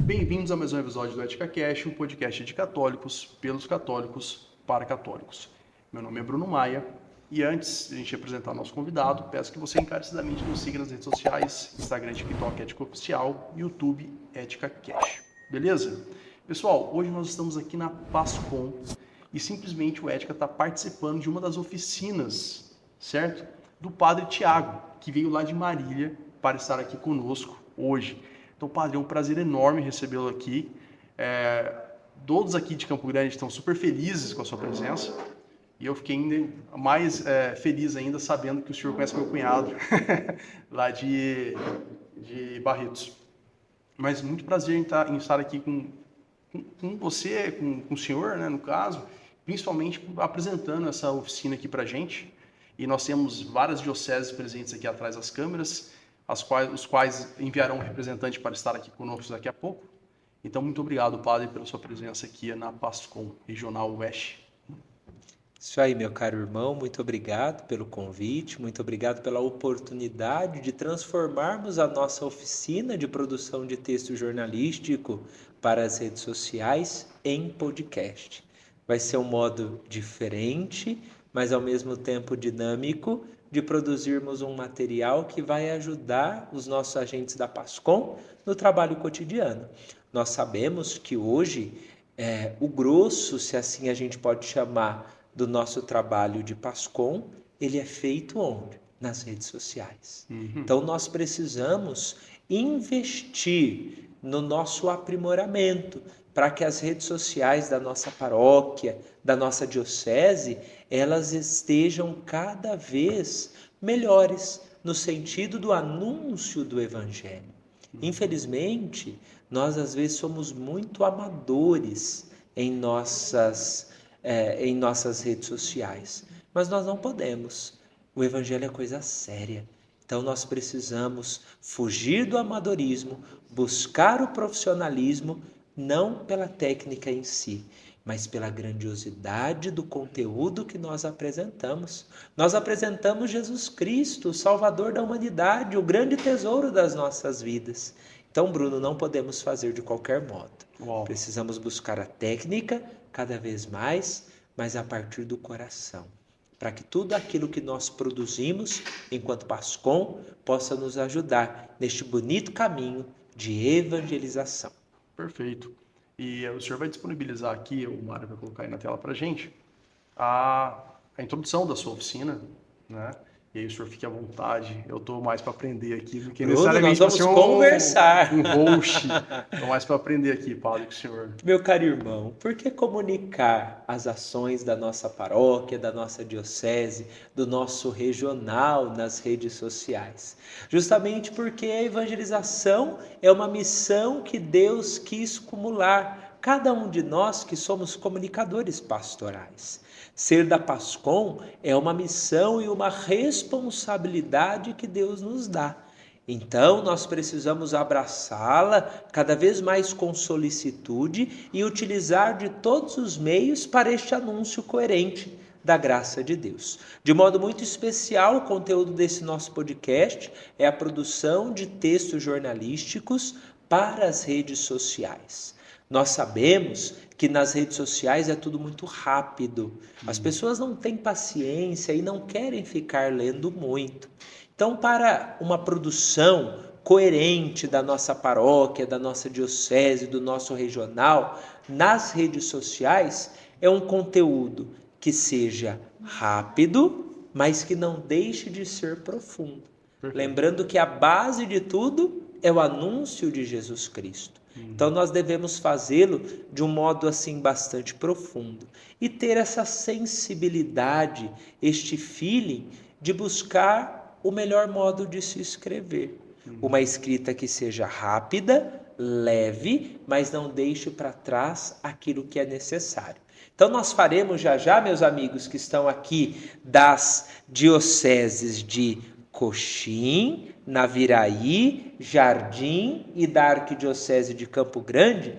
Bem-vindos a mais um episódio do Ética Cash, um podcast de católicos, pelos católicos, para católicos. Meu nome é Bruno Maia e antes de a gente apresentar o nosso convidado, peço que você encarecidamente nos siga nas redes sociais, Instagram, TikTok, Ética Oficial, YouTube, Ética Cash. Beleza? Pessoal, hoje nós estamos aqui na PASCOM e simplesmente o Ética está participando de uma das oficinas, certo? Do Padre Tiago, que veio lá de Marília para estar aqui conosco hoje. Então, Padre, é um prazer enorme recebê-lo aqui. Todos aqui de Campo Grande estão super felizes com a sua presença. E eu fiquei ainda mais feliz ainda sabendo que o senhor conhece meu cunhado lá de Barretos. Mas muito prazer em estar aqui com você, com o senhor, né, no caso, principalmente apresentando essa oficina aqui para a gente. E nós temos várias dioceses presentes aqui atrás das câmeras, os quais enviarão um representante para estar aqui conosco daqui a pouco. Então, muito obrigado, Padre, pela sua presença aqui na PASCOM Regional Oeste. Isso aí, meu caro irmão, muito obrigado pelo convite, muito obrigado pela oportunidade de transformarmos a nossa oficina de produção de texto jornalístico para as redes sociais em podcast. Vai ser um modo diferente, mas ao mesmo tempo dinâmico, de produzirmos um material que vai ajudar os nossos agentes da PASCOM no trabalho cotidiano. Nós sabemos que hoje o grosso, se assim a gente pode chamar, do nosso trabalho de PASCOM, ele é feito onde? Nas redes sociais. Então nós precisamos investir no nosso aprimoramento para que as redes sociais da nossa paróquia, da nossa diocese, elas estejam cada vez melhores no sentido do anúncio do Evangelho. Infelizmente, nós às vezes somos muito amadores em nossas redes sociais, mas nós não podemos. O Evangelho é coisa séria. Então nós precisamos fugir do amadorismo, buscar o profissionalismo, não pela técnica em si, mas pela grandiosidade do conteúdo que nós apresentamos. Nós apresentamos Jesus Cristo, o Salvador da humanidade, o grande tesouro das nossas vidas. Então, Bruno, não podemos fazer de qualquer modo. Uau. Precisamos buscar a técnica cada vez mais, mas a partir do coração, para que tudo aquilo que nós produzimos enquanto PASCOM possa nos ajudar neste bonito caminho de evangelização. Perfeito. E o senhor vai disponibilizar aqui, o Mário vai colocar aí na tela para a gente, a introdução da sua oficina, né? E aí o senhor fique à vontade. Eu estou mais para aprender aqui do que necessariamente nós vamos conversar. Um host. Estou mais para aprender aqui, Padre, com o senhor. Meu caro irmão, por que comunicar as ações da nossa paróquia, da nossa diocese, do nosso regional nas redes sociais? Justamente porque a evangelização é uma missão que Deus quis acumular. Cada um de nós que somos comunicadores pastorais. Ser da PASCOM é uma missão e uma responsabilidade que Deus nos dá. Então, nós precisamos abraçá-la cada vez mais com solicitude e utilizar de todos os meios para este anúncio coerente da graça de Deus. De modo muito especial, o conteúdo desse nosso podcast é a produção de textos jornalísticos para as redes sociais. Nós sabemos que nas redes sociais é tudo muito rápido. As pessoas não têm paciência e não querem ficar lendo muito. Então, para uma produção coerente da nossa paróquia, da nossa diocese, do nosso regional, nas redes sociais, é um conteúdo que seja rápido, mas que não deixe de ser profundo. Lembrando que a base de tudo é o anúncio de Jesus Cristo. Então nós devemos fazê-lo de um modo assim bastante profundo e ter essa sensibilidade, este feeling de buscar o melhor modo de se escrever. Uma escrita que seja rápida, leve, mas não deixe para trás aquilo que é necessário. Então nós faremos já, meus amigos que estão aqui das dioceses de Coxim, Naviraí, Jardim e da Arquidiocese de Campo Grande,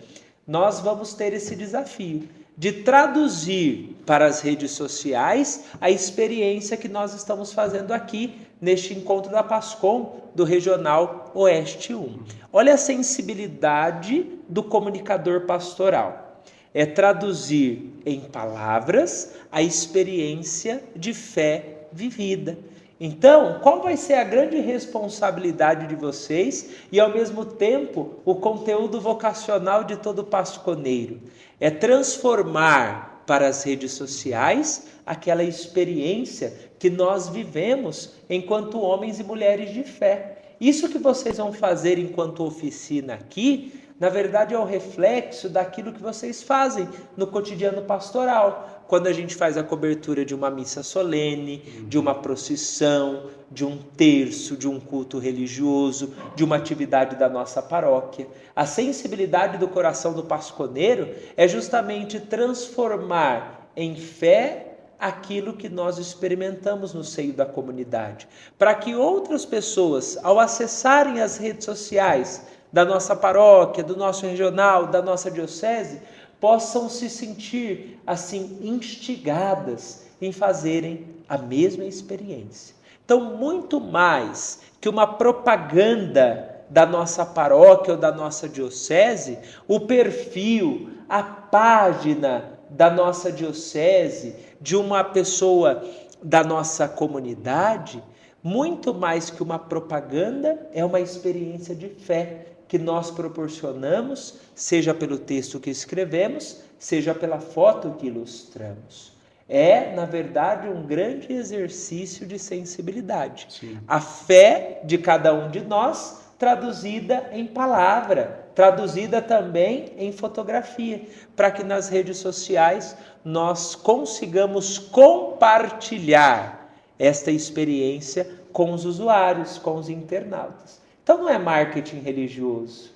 nós vamos ter esse desafio de traduzir para as redes sociais a experiência que nós estamos fazendo aqui neste encontro da PASCOM do Regional Oeste 1. Olha a sensibilidade do comunicador pastoral. É traduzir em palavras a experiência de fé vivida. Então, qual vai ser a grande responsabilidade de vocês e, ao mesmo tempo, o conteúdo vocacional de todo pasconeiro? É transformar para as redes sociais aquela experiência que nós vivemos enquanto homens e mulheres de fé. Isso que vocês vão fazer enquanto oficina aqui, na verdade é o reflexo daquilo que vocês fazem no cotidiano pastoral. Quando a gente faz a cobertura de uma missa solene, de uma procissão, de um terço, de um culto religioso, de uma atividade da nossa paróquia. A sensibilidade do coração do pasconeiro é justamente transformar em fé aquilo que nós experimentamos no seio da comunidade, para que outras pessoas, ao acessarem as redes sociais da nossa paróquia, do nosso regional, da nossa diocese, possam se sentir assim instigadas em fazerem a mesma experiência. Então, muito mais que uma propaganda da nossa paróquia ou da nossa diocese, o perfil, a página da nossa diocese, de uma pessoa da nossa comunidade, muito mais que uma propaganda, é uma experiência de fé que nós proporcionamos, seja pelo texto que escrevemos, seja pela foto que ilustramos. É, na verdade, um grande exercício de sensibilidade. Sim. A fé de cada um de nós traduzida em palavra, traduzida também em fotografia, para que nas redes sociais nós consigamos compartilhar esta experiência com os usuários, com os internautas. Então não é marketing religioso,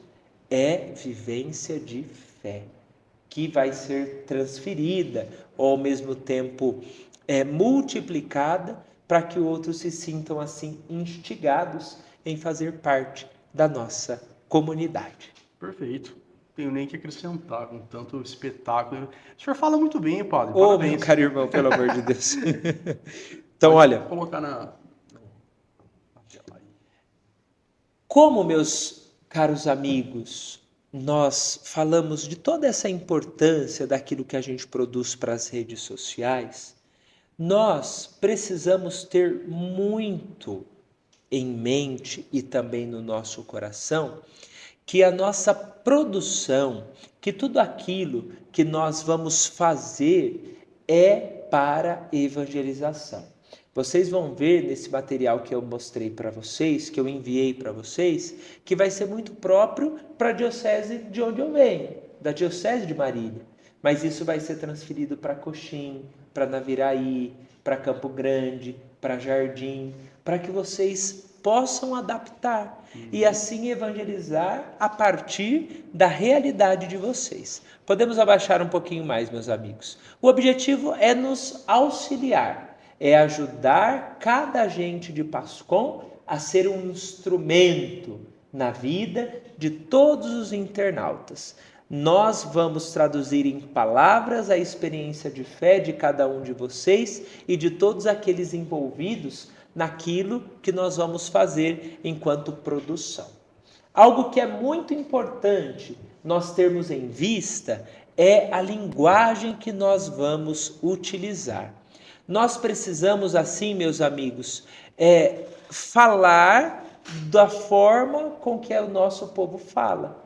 é vivência de fé, que vai ser transferida ou ao mesmo tempo multiplicada para que outros se sintam assim instigados em fazer parte da nossa comunidade. Perfeito. Tenho nem que acrescentar com tanto espetáculo. O senhor fala muito bem, padre. Ô, Parabéns. meu caro irmão, pelo amor de Deus. Então, Pode olha, colocar na... como, meus caros amigos, nós falamos de toda essa importância daquilo que a gente produz para as redes sociais, nós precisamos ter muito em mente e também no nosso coração que a nossa produção, que tudo aquilo que nós vamos fazer é para evangelização. Vocês vão ver nesse material que eu mostrei para vocês, que eu enviei para vocês, que vai ser muito próprio para a diocese de onde eu venho, da diocese de Marília. Mas isso vai ser transferido para Coxim, para Naviraí, para Campo Grande, para Jardim, para que vocês possam adaptar e assim evangelizar a partir da realidade de vocês. Podemos abaixar um pouquinho mais, meus amigos. O objetivo é nos auxiliar, é ajudar cada agente de PASCOM a ser um instrumento na vida de todos os internautas. Nós vamos traduzir em palavras a experiência de fé de cada um de vocês e de todos aqueles envolvidos naquilo que nós vamos fazer enquanto produção. Algo que é muito importante nós termos em vista é a linguagem que nós vamos utilizar. Nós precisamos, assim, meus amigos, falar da forma com que o nosso povo fala.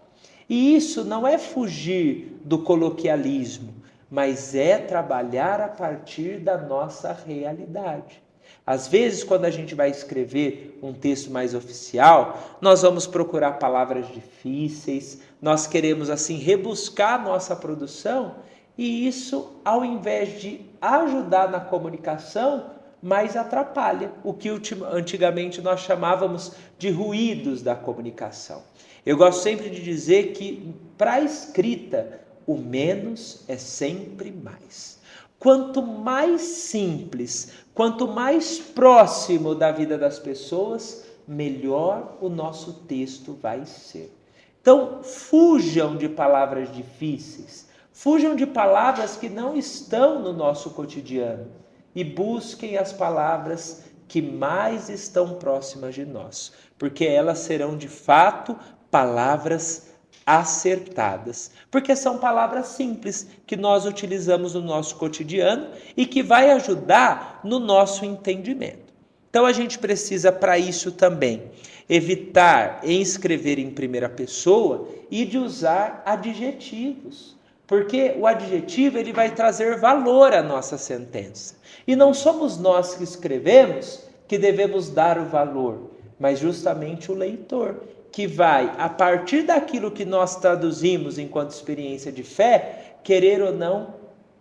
E isso não é fugir do coloquialismo, mas é trabalhar a partir da nossa realidade. Às vezes, quando a gente vai escrever um texto mais oficial, nós vamos procurar palavras difíceis, nós queremos assim rebuscar a nossa produção e isso, ao invés de ajudar na comunicação, mais atrapalha o que antigamente nós chamávamos de ruídos da comunicação. Eu gosto sempre de dizer que para a escrita, o menos é sempre mais. Quanto mais simples, quanto mais próximo da vida das pessoas, melhor o nosso texto vai ser. Então, fujam de palavras difíceis, fujam de palavras que não estão no nosso cotidiano e busquem as palavras que mais estão próximas de nós, porque elas serão de fato palavras acertadas, porque são palavras simples que nós utilizamos no nosso cotidiano e que vai ajudar no nosso entendimento. Então a gente precisa para isso também evitar escrever em primeira pessoa e de usar adjetivos, porque o adjetivo ele vai trazer valor à nossa sentença. E não somos nós que escrevemos que devemos dar o valor, mas justamente o leitor, que vai, a partir daquilo que nós traduzimos enquanto experiência de fé, querer ou não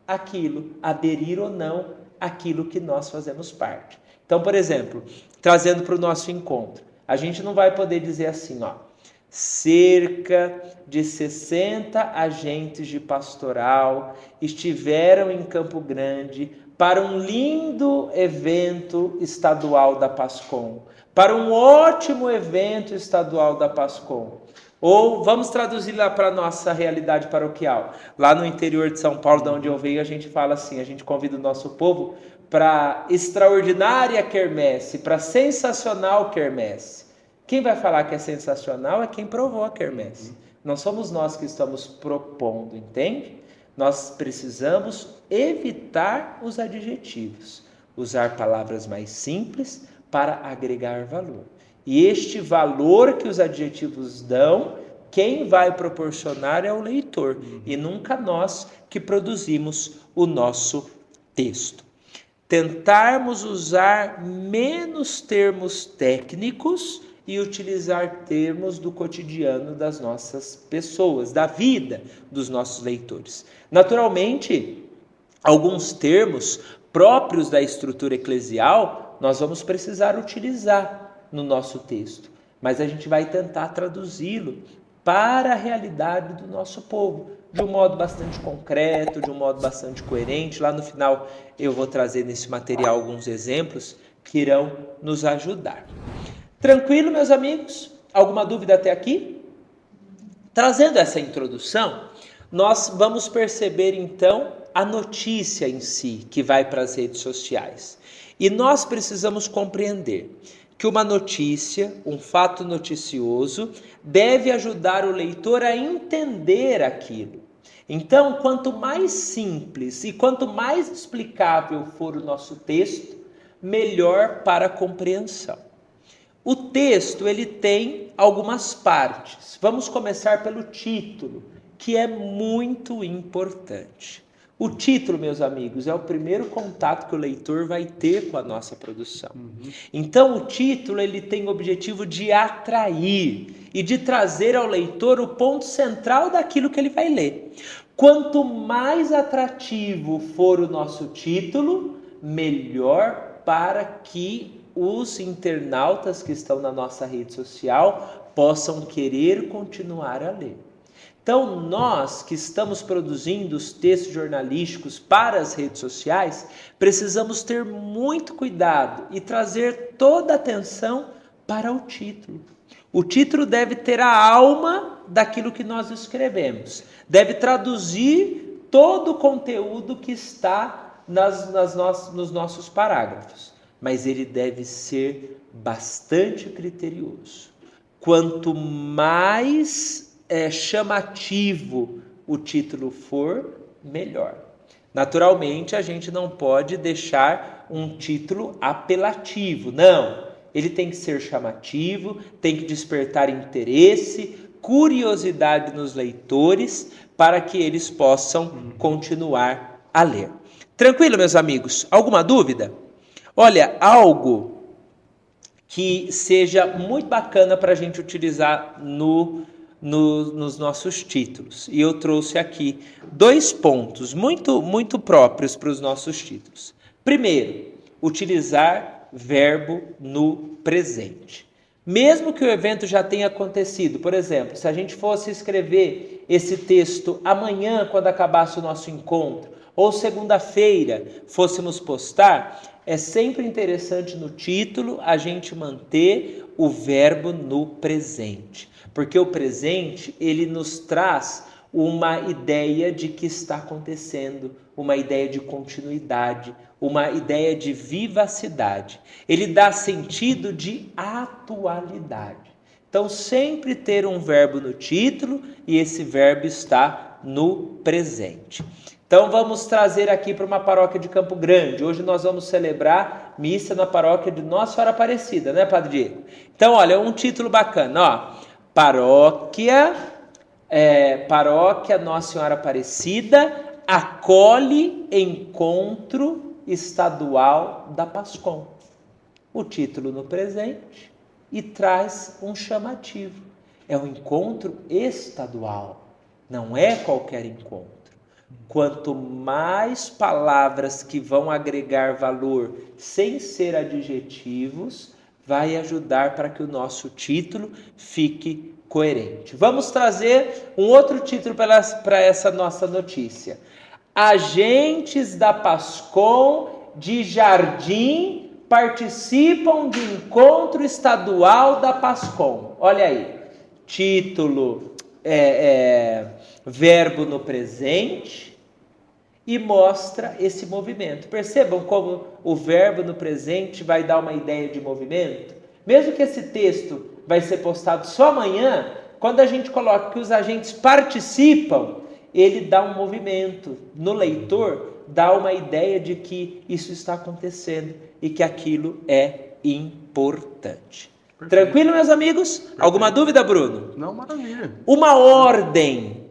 aquilo, aderir ou não aquilo que nós fazemos parte. Então, por exemplo, trazendo para o nosso encontro, a gente não vai poder dizer assim, cerca de 60 agentes de pastoral estiveram em Campo Grande para um lindo evento estadual da PASCOM, para um ótimo evento estadual da PASCOM. Ou vamos traduzir lá para a nossa realidade paroquial. Lá no interior de São Paulo, de onde eu venho, a gente fala assim, a gente convida o nosso povo para extraordinária quermesse, para sensacional quermesse. Quem vai falar que é sensacional é quem provou a quermesse. Não somos nós que estamos propondo, entende? Nós precisamos evitar os adjetivos, usar palavras mais simples para agregar valor. E este valor que os adjetivos dão, quem vai proporcionar é o leitor, e nunca nós que produzimos o nosso texto. Tentarmos usar menos termos técnicos e utilizar termos do cotidiano das nossas pessoas, da vida dos nossos leitores. Naturalmente, alguns termos próprios da estrutura eclesial nós vamos precisar utilizar no nosso texto, mas a gente vai tentar traduzi-lo para a realidade do nosso povo, de um modo bastante concreto, de um modo bastante coerente. Lá no final eu vou trazer nesse material alguns exemplos que irão nos ajudar. Tranquilo, meus amigos? Alguma dúvida até aqui? Trazendo essa introdução, nós vamos perceber então a notícia em si que vai para as redes sociais. E nós precisamos compreender que uma notícia, um fato noticioso, deve ajudar o leitor a entender aquilo. Então, quanto mais simples e quanto mais explicável for o nosso texto, melhor para a compreensão. O texto ele tem algumas partes. Vamos começar pelo título, que é muito importante. O título, meus amigos, é o primeiro contato que o leitor vai ter com a nossa produção. Então, o título ele tem o objetivo de atrair e de trazer ao leitor o ponto central daquilo que ele vai ler. Quanto mais atrativo for o nosso título, melhor para que os internautas que estão na nossa rede social possam querer continuar a ler. Então, nós que estamos produzindo os textos jornalísticos para as redes sociais, precisamos ter muito cuidado e trazer toda a atenção para o título. O título deve ter a alma daquilo que nós escrevemos, deve traduzir todo o conteúdo que está nos nossos parágrafos, mas ele deve ser bastante criterioso. Quanto mais chamativo o título for, melhor. Naturalmente, a gente não pode deixar um título apelativo, não. Ele tem que ser chamativo, tem que despertar interesse, curiosidade nos leitores, para que eles possam continuar a ler. Tranquilo, meus amigos? Alguma dúvida? Olha, algo que seja muito bacana para a gente utilizar nos nossos títulos. E eu trouxe aqui 2 pontos muito próprios para os nossos títulos. Primeiro, utilizar verbo no presente. Mesmo que o evento já tenha acontecido, por exemplo, se a gente fosse escrever esse texto amanhã, quando acabasse o nosso encontro, ou segunda-feira fôssemos postar, é sempre interessante no título a gente manter o verbo no presente. Porque o presente, ele nos traz uma ideia de que está acontecendo, uma ideia de continuidade, uma ideia de vivacidade. Ele dá sentido de atualidade. Então, sempre ter um verbo no título e esse verbo está no presente. Então, vamos trazer aqui para uma paróquia de Campo Grande. Hoje nós vamos celebrar missa na paróquia de Nossa Senhora Aparecida, né, Padre Diego? Então, olha, um título bacana, ó. Paróquia Nossa Senhora Aparecida acolhe encontro estadual da PASCOM. O título no presente e traz um chamativo. É um encontro estadual, não é qualquer encontro. Quanto mais palavras que vão agregar valor sem ser adjetivos, vai ajudar para que o nosso título fique coerente. Vamos trazer um outro título para essa nossa notícia. Agentes da PASCOM de Jardim participam de encontro estadual da PASCOM. Olha aí, título, verbo no presente e mostra esse movimento. Percebam como o verbo no presente vai dar uma ideia de movimento? Mesmo que esse texto vai ser postado só amanhã, quando a gente coloca que os agentes participam, ele dá um movimento no leitor, dá uma ideia de que isso está acontecendo e que aquilo é importante. Perfeito. Tranquilo, meus amigos? Perfeito. Alguma dúvida, Bruno? Não, maravilha. Uma ordem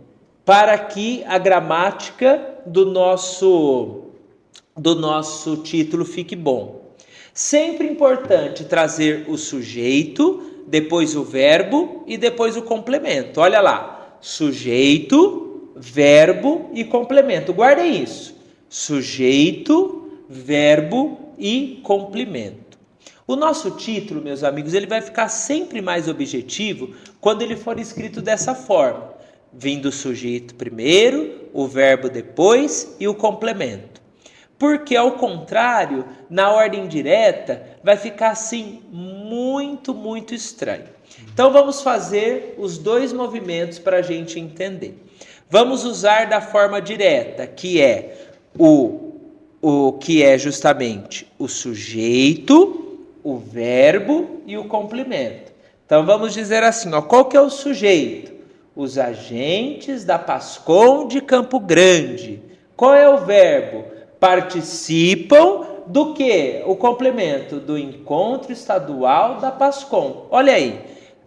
para que a gramática do nosso título fique bom. Sempre importante trazer o sujeito, depois o verbo e depois o complemento. Olha lá, sujeito, verbo e complemento. Guardem isso. Sujeito, verbo e complemento. O nosso título, meus amigos, ele vai ficar sempre mais objetivo quando ele for escrito dessa forma. Vindo o sujeito primeiro, o verbo depois e o complemento. Porque, ao contrário, na ordem direta, vai ficar assim muito, muito estranho. Então, vamos fazer os dois movimentos para a gente entender. Vamos usar da forma direta, que é que é justamente o sujeito, o verbo e o complemento. Então, vamos dizer assim, ó, qual que é o sujeito? Os agentes da PASCOM de Campo Grande. Qual é o verbo? Participam do quê? O complemento do encontro estadual da PASCOM. Olha aí,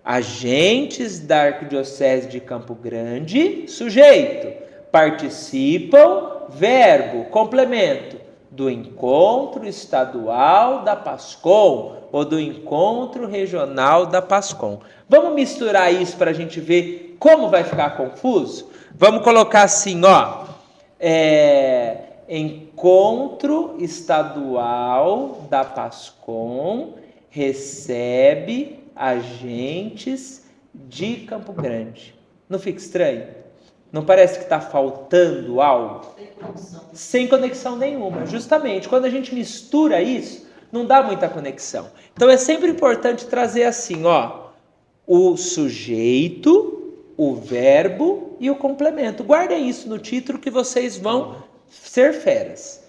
agentes da Arquidiocese de Campo Grande, sujeito, participam, verbo, complemento, do encontro estadual da PASCOM ou do encontro regional da PASCOM. Vamos misturar isso para a gente ver como vai ficar confuso? Vamos colocar assim, ó, encontro estadual da PASCOM recebe agentes de Campo Grande. Não fica estranho? Não parece que está faltando algo? Sem conexão nenhuma. Justamente, quando a gente mistura isso, não dá muita conexão. Então, é sempre importante trazer assim, ó, o sujeito, o verbo e o complemento. Guardem isso no título que vocês vão ser feras.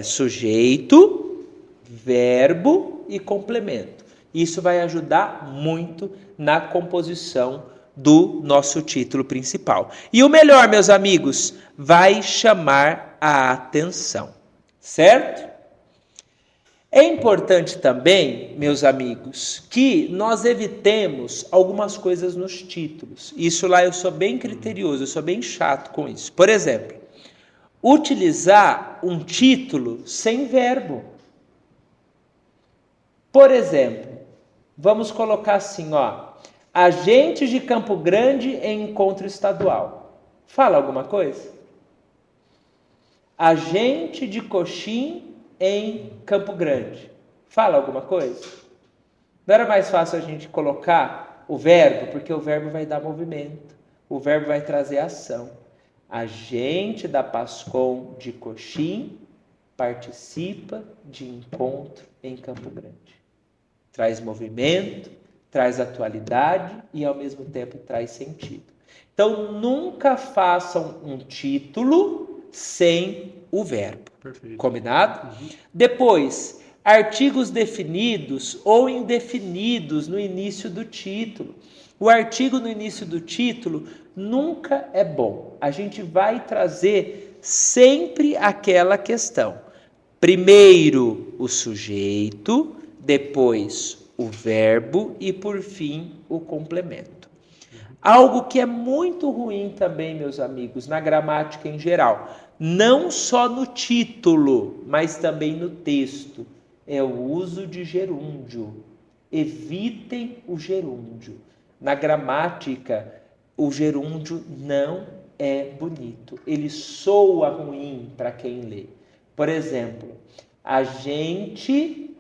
Sujeito, verbo e complemento. Isso vai ajudar muito na composição do nosso título principal. E o melhor, meus amigos, vai chamar a atenção, certo? É importante também, meus amigos, que nós evitemos algumas coisas nos títulos. Isso lá eu sou bem criterioso, eu sou bem chato com isso. Por exemplo, utilizar um título sem verbo. Por exemplo, vamos colocar assim, ó, agentes de Campo Grande em encontro estadual. Fala alguma coisa? Agente de Coxim em Campo Grande. Fala alguma coisa? Não era mais fácil a gente colocar o verbo? Porque o verbo vai dar movimento. O verbo vai trazer ação. Agente da PASCOM de Coxim participa de encontro em Campo Grande. Traz movimento, traz atualidade e, ao mesmo tempo, traz sentido. Então, nunca façam um título sem o verbo. Perfeito. Combinado? Uhum. Depois, artigos definidos ou indefinidos no início do título. O artigo no início do título nunca é bom. A gente vai trazer sempre aquela questão. Primeiro o sujeito, depois o verbo e, por fim, o complemento. Algo que é muito ruim também, meus amigos, na gramática em geral, não só no título, mas também no texto, é o uso de gerúndio. Evitem o gerúndio. Na gramática, o gerúndio não é bonito. Ele soa ruim para quem lê. Por exemplo, a gente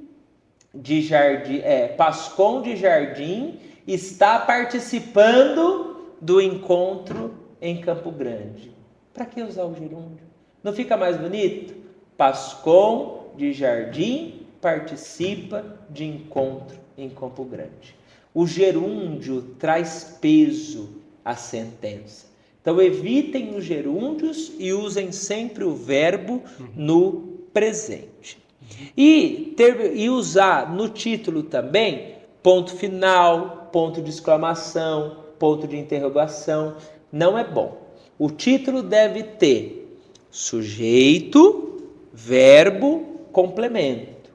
de Jardim, Pascom de Jardim está participando do encontro em Campo Grande. Para que usar o gerúndio? Não fica mais bonito? Pascom de Jardim participa de encontro em Campo Grande. O gerúndio traz peso à sentença. Então evitem os gerúndios e usem sempre o verbo no presente. E usar no título também ponto final, ponto de exclamação, ponto de interrogação. Não é bom. O título deve ter sujeito, verbo, complemento.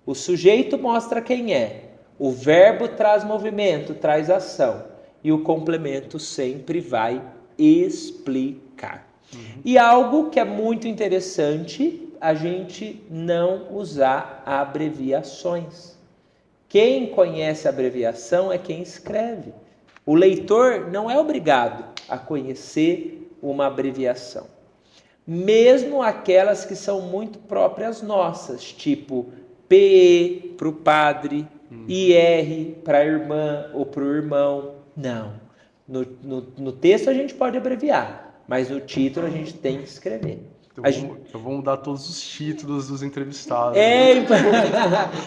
O sujeito mostra quem é. O verbo traz movimento, traz ação. E o complemento sempre vai explicar. E algo que é muito interessante, a gente não usar abreviações. Quem conhece a abreviação é quem escreve. O leitor não é obrigado a conhecer uma abreviação. Mesmo aquelas que são muito próprias nossas, tipo PE para o padre, IR para a irmã ou para o irmão. Não. No texto a gente pode abreviar, mas no título a gente tem que escrever. Eu vou mudar todos os títulos dos entrevistados.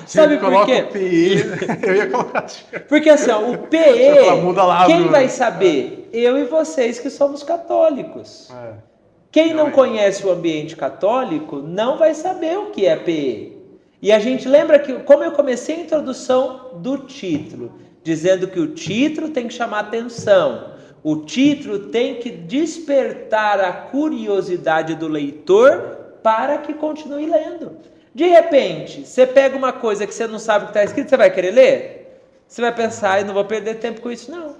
Sabe por quê? PE, eu ia colocar. Porque assim, o PE, muda lá, quem Bruno. vai saber? Eu e vocês que somos católicos. Quem não conhece o ambiente católico não vai saber o que é PE. E a gente lembra que, como eu comecei a introdução do título, dizendo que o título tem que chamar atenção. O título tem que despertar a curiosidade do leitor para que continue lendo. De repente, você pega uma coisa que você não sabe o que está escrito, você vai querer ler? Você vai pensar, eu não vou perder tempo com isso, não.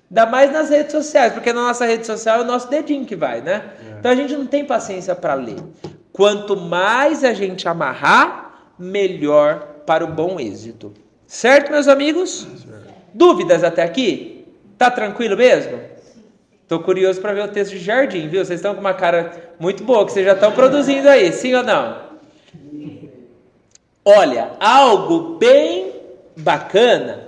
Ainda mais nas redes sociais, porque na nossa rede social é o nosso dedinho que vai, né? Então a gente não tem paciência para ler. Quanto mais a gente amarrar, melhor para o bom êxito. Certo, meus amigos? Dúvidas até aqui? Tá tranquilo mesmo? Tô curioso para ver o texto de Jardim, viu? Vocês estão com uma cara muito boa, que vocês já estão produzindo aí, sim ou não? Olha, algo bem bacana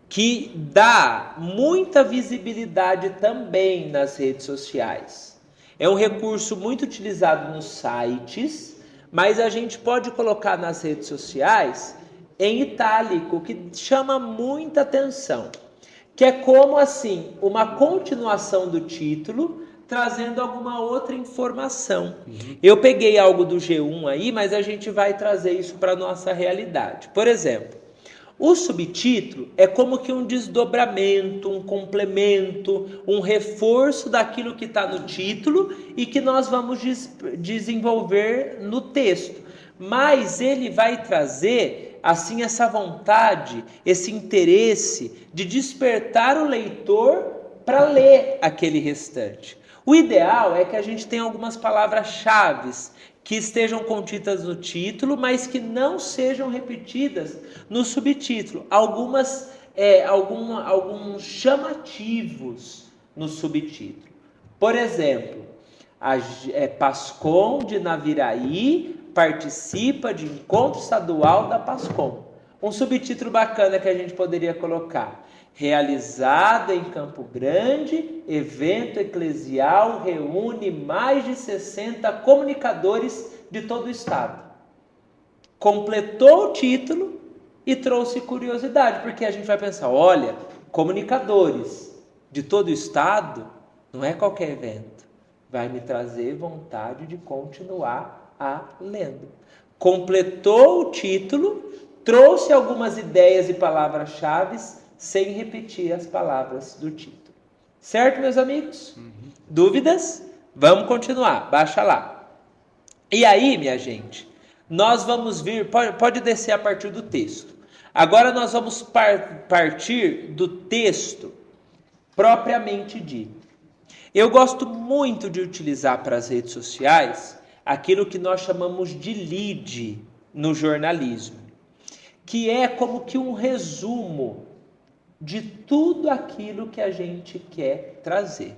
que dá muita visibilidade também nas redes sociais. É um recurso muito utilizado nos sites, mas a gente pode colocar nas redes sociais em itálico, que chama muita atenção. Que é como assim, uma continuação do título, trazendo alguma outra informação. Eu peguei algo do G1 aí, mas a gente vai trazer isso para a nossa realidade. Por exemplo, o subtítulo é como que um desdobramento, um complemento, um reforço daquilo que está no título e que nós vamos desenvolver no texto. Mas ele vai trazer assim essa vontade, esse interesse de despertar o leitor para ler aquele restante. O ideal é que a gente tenha algumas palavras-chave que estejam contidas no título, mas que não sejam repetidas no subtítulo. Alguns chamativos no subtítulo. Por exemplo, Pascom de Naviraí participa de encontro estadual da Pascom. Um subtítulo bacana que a gente poderia colocar: realizado em Campo Grande, evento eclesial reúne mais de 60 comunicadores de todo o estado. Completou o título e trouxe curiosidade, porque a gente vai pensar, olha, comunicadores de todo o estado não é qualquer evento. Vai me trazer vontade de continuar lendo. completou o título, trouxe algumas ideias e palavras-chave sem repetir as palavras do título. Certo, meus amigos? Dúvidas? Vamos continuar. Baixa lá. E aí, minha gente, nós vamos vir... Pode descer a partir do texto. Agora nós vamos partir do texto propriamente dito. Eu gosto muito de utilizar para as redes sociais aquilo que nós chamamos de lead no jornalismo, que é como que um resumo de tudo aquilo que a gente quer trazer.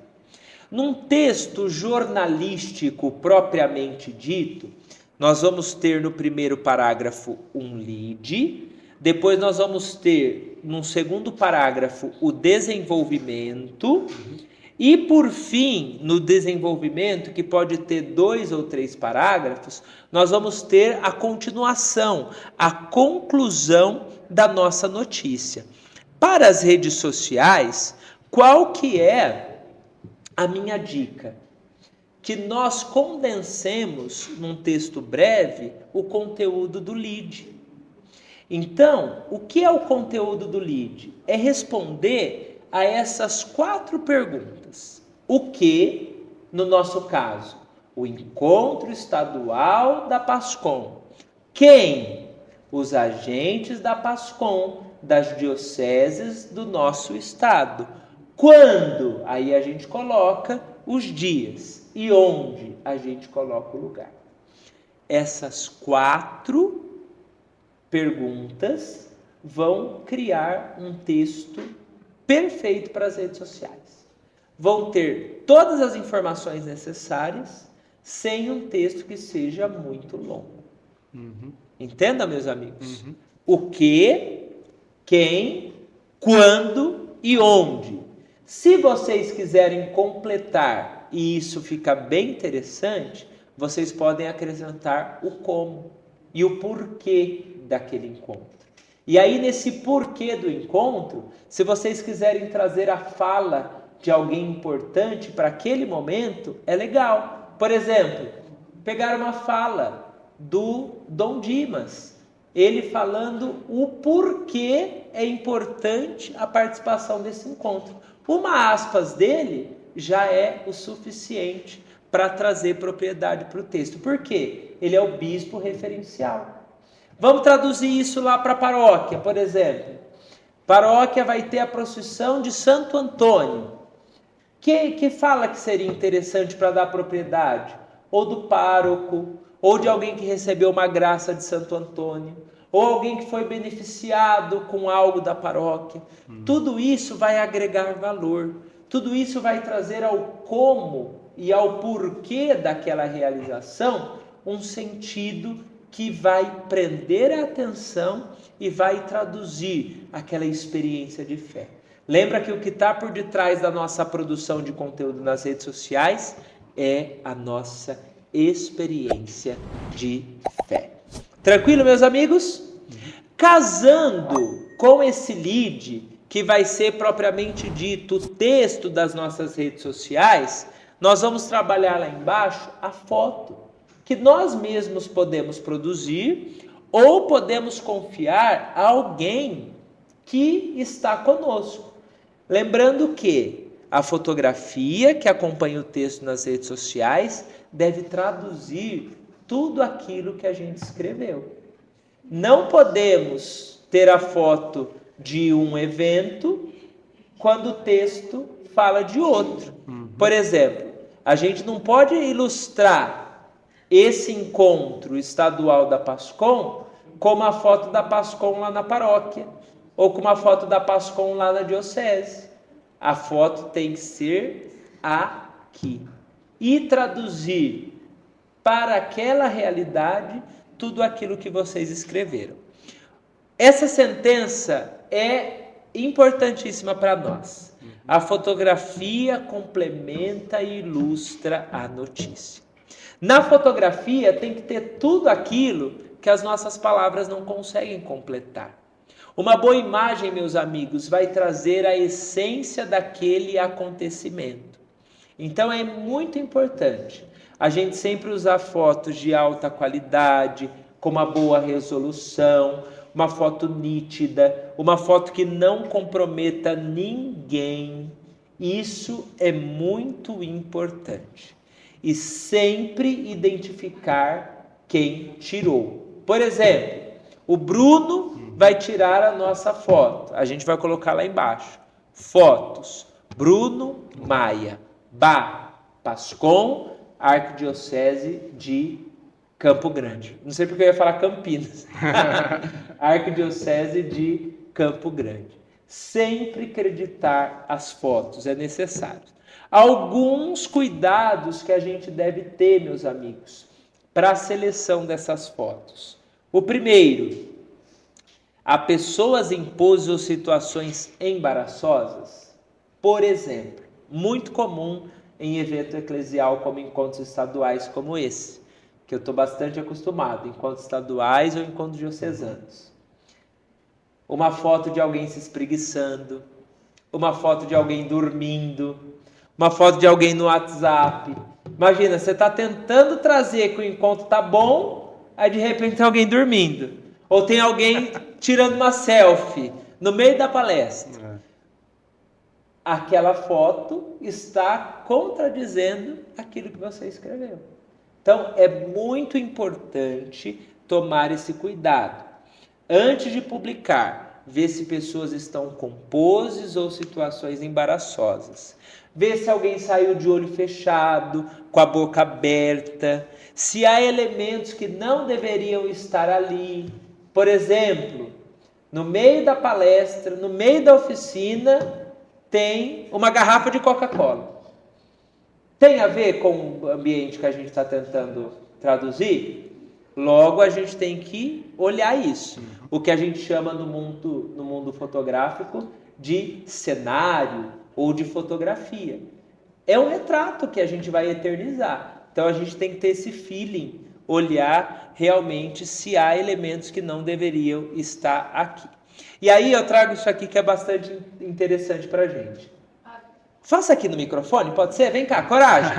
Num texto jornalístico propriamente dito, nós vamos ter no primeiro parágrafo um lead, depois nós vamos ter no segundo parágrafo o desenvolvimento, e por fim, no desenvolvimento, que pode ter 2 ou 3 parágrafos, nós vamos ter a continuação, a conclusão da nossa notícia. Para as redes sociais, qual que é a minha dica? Que nós condensemos num texto breve o conteúdo do lead. Então, o que é o conteúdo do lead? É responder a essas 4 perguntas. O que, no nosso caso, o encontro estadual da PASCOM. Quem? Os agentes da PASCOM, das dioceses do nosso estado. Quando? Aí a gente coloca os dias. E onde? A gente coloca o lugar. Essas 4 perguntas vão criar um texto perfeito para as redes sociais. Vão ter todas as informações necessárias sem um texto que seja muito longo. Entenda, meus amigos? O que, quem, quando e onde. Se vocês quiserem completar, e isso fica bem interessante, vocês podem acrescentar o como e o porquê daquele encontro. E aí, nesse porquê do encontro, se vocês quiserem trazer a fala de alguém importante para aquele momento, é legal. Por exemplo, pegar uma fala do Dom Dimas, ele falando o porquê é importante a participação desse encontro. Uma aspas dele já é o suficiente para trazer propriedade para o texto. Por quê? Ele é o bispo referencial. Vamos traduzir isso lá para a paróquia, por exemplo. Paróquia vai ter a procissão de Santo Antônio. Que fala que seria interessante para dar propriedade? Ou do pároco, ou de alguém que recebeu uma graça de Santo Antônio, ou alguém que foi beneficiado com algo da paróquia. Tudo isso vai agregar valor. Tudo isso vai trazer ao como e ao porquê daquela realização um sentido que vai prender a atenção e vai traduzir aquela experiência de fé. Lembra que o que está por detrás da nossa produção de conteúdo nas redes sociais é a nossa experiência de fé. Tranquilo, meus amigos? Casando com esse lead, que vai ser propriamente dito o texto das nossas redes sociais, nós vamos trabalhar lá embaixo a foto, que nós mesmos podemos produzir ou podemos confiar a alguém que está conosco. Lembrando que a fotografia que acompanha o texto nas redes sociais deve traduzir tudo aquilo que a gente escreveu. Não podemos ter a foto de um evento quando o texto fala de outro. Por exemplo, a gente não pode ilustrar esse encontro estadual da PASCOM com uma foto da PASCOM lá na paróquia, ou com uma foto da PASCOM lá na diocese. A foto tem que ser aqui. E traduzir para aquela realidade tudo aquilo que vocês escreveram. Essa sentença é importantíssima para nós. A fotografia complementa e ilustra a notícia. Na fotografia tem que ter tudo aquilo que as nossas palavras não conseguem completar. Uma boa imagem, meus amigos, vai trazer a essência daquele acontecimento. Então é muito importante a gente sempre usar fotos de alta qualidade, com uma boa resolução, uma foto nítida, uma foto que não comprometa ninguém. Isso é muito importante. E sempre identificar quem tirou. Por exemplo, o Bruno vai tirar a nossa foto. A gente vai colocar lá embaixo. Fotos. Bruno Maia. Pascom, Arquidiocese de Campo Grande. Não sei porque eu ia falar Campinas. Arquidiocese de Campo Grande. Sempre acreditar as fotos é necessário. Alguns cuidados que a gente deve ter, meus amigos, para a seleção dessas fotos. O primeiro, há pessoas em poses ou situações embaraçosas. Por exemplo, muito comum em evento eclesial como encontros estaduais como esse, que eu estou bastante acostumado, encontros estaduais ou encontros diocesanos. Uma foto de alguém se espreguiçando, uma foto de alguém dormindo, uma foto de alguém no WhatsApp. Imagina, você está tentando trazer que o encontro está bom, aí de repente tem alguém dormindo. Ou tem alguém tirando uma selfie no meio da palestra. Aquela foto está contradizendo aquilo que você escreveu. Então, é muito importante tomar esse cuidado. Antes de publicar, ver se pessoas estão com poses ou situações embaraçosas. Ver se alguém saiu de olho fechado, com a boca aberta. Se há elementos que não deveriam estar ali. Por exemplo, no meio da palestra, no meio da oficina, tem uma garrafa de Coca-Cola. Tem a ver com o ambiente que a gente está tentando traduzir? Logo, a gente tem que olhar isso. O que a gente chama no mundo fotográfico de cenário ou de fotografia. É um retrato que a gente vai eternizar. Então, a gente tem que ter esse feeling, olhar realmente se há elementos que não deveriam estar aqui. E aí eu trago isso aqui que é bastante interessante para a gente. Faça aqui no microfone, pode ser? Vem cá, coragem.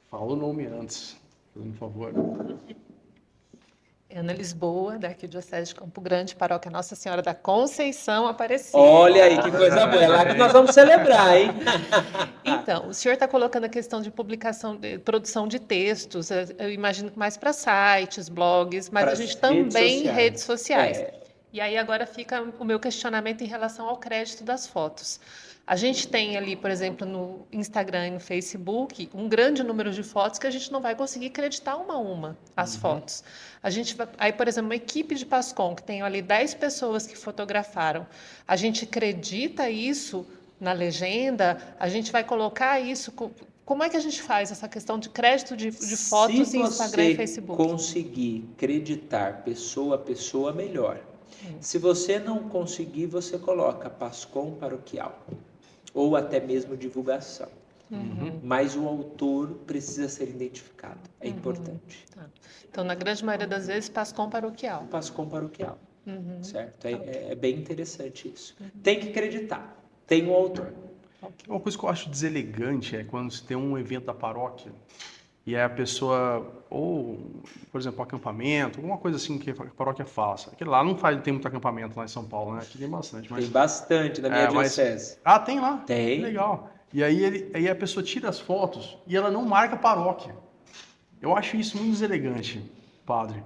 Fala o nome antes, por favor. Ana Lisboa, da Arquidiocese de Campo Grande, paróquia Nossa Senhora da Conceição Aparecida. Olha aí, que coisa boa. É lá que nós vamos celebrar, hein? Então, o senhor está colocando a questão de publicação, de produção de textos, eu imagino que mais para sites, blogs, mas Para a gente redes também sociais. redes sociais. É. E aí agora fica o meu questionamento em relação ao crédito das fotos. A gente tem ali, por exemplo, no Instagram e no Facebook, um grande número de fotos que a gente não vai conseguir acreditar uma a uma as fotos. A gente vai, aí, por exemplo, uma equipe de Pascom, que tem ali 10 pessoas que fotografaram, a gente acredita isso na legenda, a gente vai colocar isso. Como é que a gente faz essa questão de crédito de fotos em Instagram e Facebook? Se você conseguir acreditar pessoa a pessoa, melhor. Se você não conseguir, você coloca Pascom paroquial. Ou até mesmo divulgação. Mas o autor precisa ser identificado. É importante. Tá. Então, na grande maioria das vezes, Pascom paroquial. Pascom paroquial. Certo? É bem interessante isso. Tem que acreditar. Tem um autor. Uma coisa que eu acho deselegante é quando você tem um evento da paróquia e aí a pessoa, ou, por exemplo, um acampamento, alguma coisa assim que a paróquia faça. Aqui lá não tem muito acampamento lá em São Paulo, né? Aqui tem bastante. Mas... Tem bastante na minha diocese. Ah, tem lá? Tem. Que legal. E aí a pessoa tira as fotos e ela não marca a paróquia. Eu acho isso muito deselegante, padre.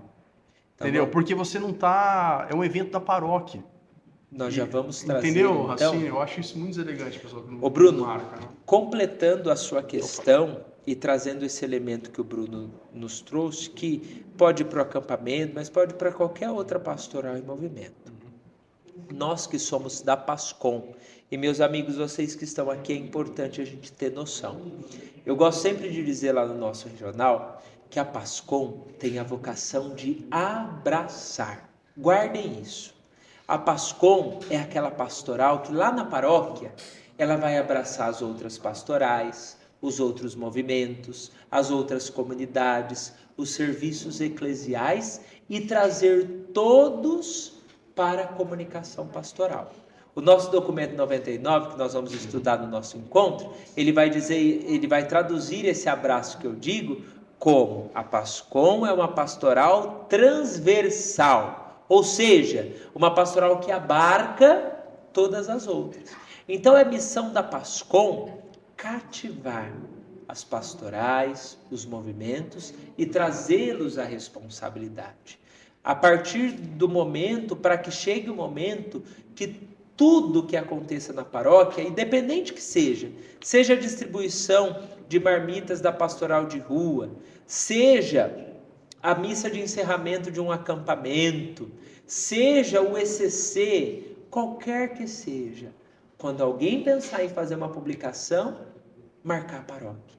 Tá Entendeu? bom. Porque você não tá... É um evento da paróquia. Nós já vamos trazer. Entendeu? Então, assim, eu acho isso muito deselegante, pessoal. Que não, ô Bruno, não marca, né? completando a sua questão e trazendo esse elemento que o Bruno nos trouxe, que pode ir para o acampamento, mas pode ir para qualquer outra pastoral em movimento. Nós que somos da Pascom, e meus amigos, vocês que estão aqui, é importante a gente ter noção. Eu gosto sempre de dizer lá no nosso regional que a Pascom tem a vocação de abraçar. Guardem isso. A Pascom é aquela pastoral que lá na paróquia, ela vai abraçar as outras pastorais, os outros movimentos, as outras comunidades, os serviços eclesiais e trazer todos para a comunicação pastoral. O nosso documento 99, que nós vamos estudar no nosso encontro, ele vai traduzir esse abraço que eu digo Como? A PASCOM é uma pastoral transversal, ou seja, uma pastoral que abarca todas as outras. Então é missão da PASCOM cativar as pastorais, os movimentos e trazê-los à responsabilidade. A partir do momento, para que chegue o momento que tudo que aconteça na paróquia, independente que seja a distribuição de marmitas da pastoral de rua, seja a missa de encerramento de um acampamento, seja o ECC, qualquer que seja, quando alguém pensar em fazer uma publicação, marcar a paróquia,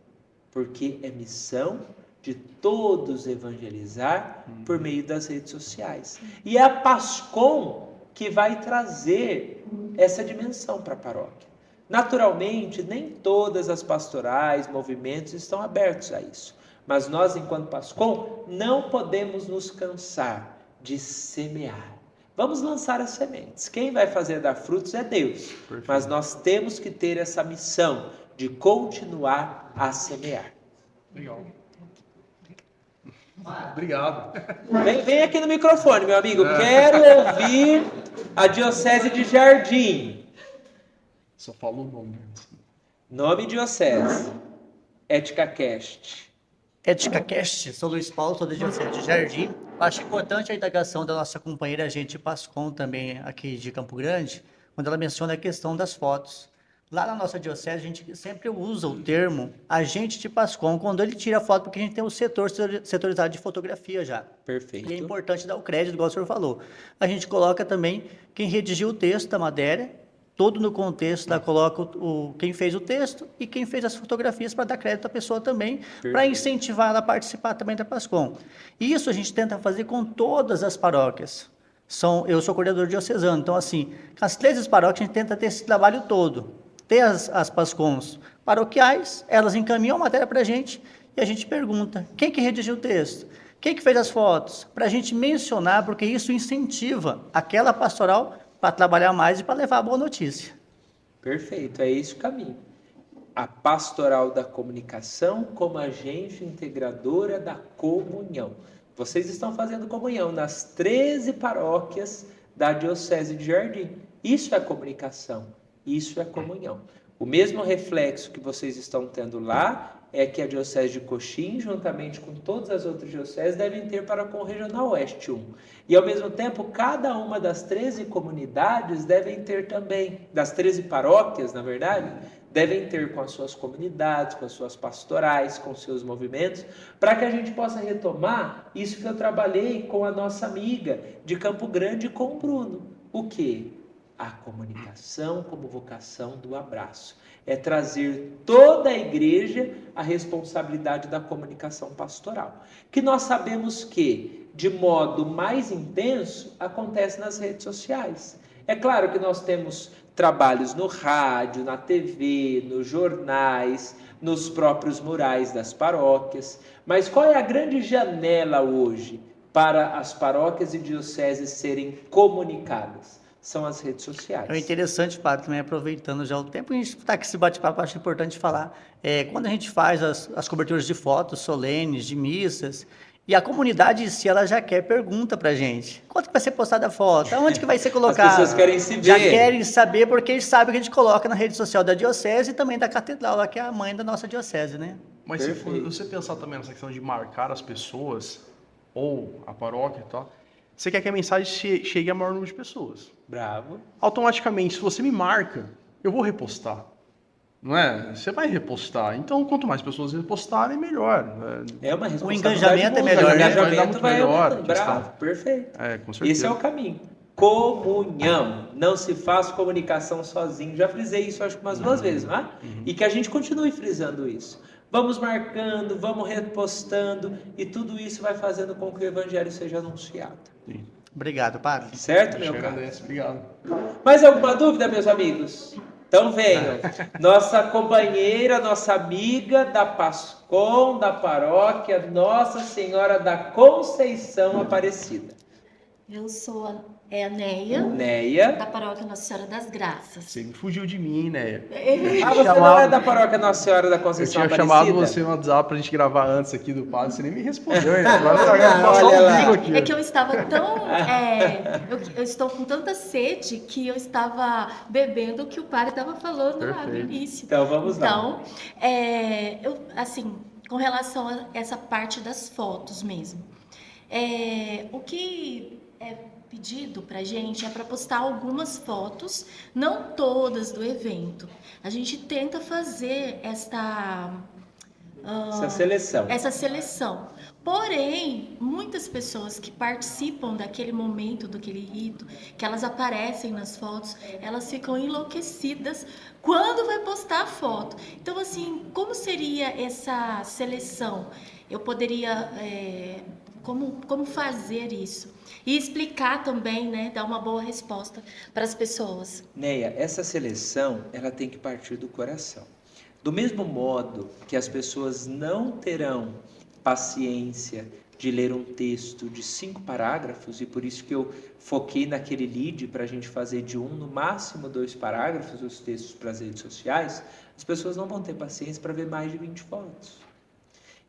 porque é missão de todos evangelizar por meio das redes sociais. E é a PASCOM que vai trazer essa dimensão para a paróquia. Naturalmente, nem todas as pastorais, movimentos estão abertos a isso. Mas nós, enquanto PASCOM, não podemos nos cansar de semear. Vamos lançar as sementes. Quem vai fazer dar frutos é Deus. Perfeito. Mas nós temos que ter essa missão de continuar a semear. Legal. Obrigado. Vem aqui no microfone, meu amigo. Quero ouvir a Diocese de Jardim. Só falou o nome. Nome diocese. EticaCast. EticaCast, sou Luiz Paulo, sou da Diocese de Jardim. Acho importante a indagação da nossa companheira agente PASCOM também aqui de Campo Grande, quando ela menciona a questão das fotos. Lá na nossa diocese, a gente sempre usa o termo agente de PASCOM quando ele tira a foto, porque a gente tem o setor setorizado de fotografia já. Perfeito. E é importante dar o crédito, igual o senhor falou. A gente coloca também quem redigiu o texto da matéria, todo no contexto, lá coloca quem fez o texto e quem fez as fotografias para dar crédito à pessoa também, para incentivar ela a participar também da PASCOM. E isso a gente tenta fazer com todas as paróquias. Eu sou coordenador diocesano, então assim, com as 13 paróquias a gente tenta ter esse trabalho todo. Ter as PASCOMs paroquiais, elas encaminham a matéria para a gente e a gente pergunta, quem que redigiu o texto? Quem que fez as fotos? Para a gente mencionar, porque isso incentiva aquela pastoral para trabalhar mais e para levar a boa notícia. Perfeito, é esse o caminho. A pastoral da comunicação como agente integradora da comunhão. Vocês estão fazendo comunhão nas 13 paróquias da Diocese de Jardim. Isso é comunicação. Isso é comunhão. O mesmo reflexo que vocês estão tendo lá é que a Diocese de Coxim, juntamente com todas as outras dioceses, devem ter para com o Regional Oeste 1. E, ao mesmo tempo, cada uma das 13 comunidades devem ter também, das 13 paróquias, na verdade, devem ter com as suas comunidades, com as suas pastorais, com os seus movimentos, para que a gente possa retomar isso que eu trabalhei com a nossa amiga de Campo Grande, com o Bruno. O quê? A comunicação como vocação do abraço. É trazer toda a igreja à responsabilidade da comunicação pastoral. Que nós sabemos que, de modo mais intenso, acontece nas redes sociais. É claro que nós temos trabalhos no rádio, na TV, nos jornais, nos próprios murais das paróquias. Mas qual é a grande janela hoje para as paróquias e dioceses serem comunicadas? São as redes sociais. É interessante, Padre, também aproveitando já o tempo, a gente está aqui esse bate-papo, acho importante falar. Quando a gente faz as coberturas de fotos solenes, de missas, e a comunidade em si, ela já pergunta para a gente. Quanto que vai ser postada a foto? Aonde que vai ser colocado? As pessoas querem se ver. Já querem saber, porque eles sabem que a gente coloca na rede social da diocese e também da catedral, lá, que é a mãe da nossa diocese, né? Mas se você pensar também nessa questão de marcar as pessoas, ou a paróquia e tal, você quer que a mensagem chegue a maior número de pessoas. Bravo. Automaticamente, se você me marca, eu vou repostar. Não é? Você vai repostar. Então, quanto mais pessoas repostarem, melhor. É uma responsabilidade. O engajamento é melhor, O né? engajamento vai melhor. aumentando. Bravo. Perfeito. Com certeza. Esse é o caminho. Comunhão. Não se faz comunicação sozinho. Já frisei isso, acho que umas 2 vezes, não é? E que a gente continue frisando isso. Vamos marcando, vamos repostando, e tudo isso vai fazendo com que o evangelho seja anunciado. Sim. Obrigado, Padre. Certo, meu caro? Agradeço. Obrigado. Mais alguma dúvida, meus amigos? Então venham. Nossa companheira, nossa amiga da PASCOM, da paróquia Nossa Senhora da Conceição Aparecida. Eu sou a É a Neia, Neia. da Paróquia Nossa Senhora das Graças. Você me fugiu de mim, né? Ah, você não é da paróquia Nossa Senhora da Eu Conceição tinha Aparecida? chamado você no WhatsApp pra gente gravar antes aqui do padre, você nem me respondeu ainda. Agora você vai passar olha o lá. bico aqui. É que eu estava tão. Eu estou com tanta sede que eu estava bebendo o que o padre estava falando lá no Perfeito. início. Então vamos lá. Então, assim, com relação a essa parte das fotos mesmo. O que é pedido para a gente é para postar algumas fotos, não todas do evento. A gente tenta fazer essa seleção. Porém, muitas pessoas que participam daquele momento, daquele rito, que elas aparecem nas fotos, elas ficam enlouquecidas quando vai postar a foto. Então, assim, como seria essa seleção? Eu poderia... Como fazer isso? E explicar também, né? Dar uma boa resposta para as pessoas. Neia, essa seleção, ela tem que partir do coração. Do mesmo modo que as pessoas não terão paciência de ler um texto de 5 parágrafos, e por isso que eu foquei naquele lead para a gente fazer de 1, no máximo 2 parágrafos, os textos para as redes sociais, as pessoas não vão ter paciência para ver mais de 20 fotos.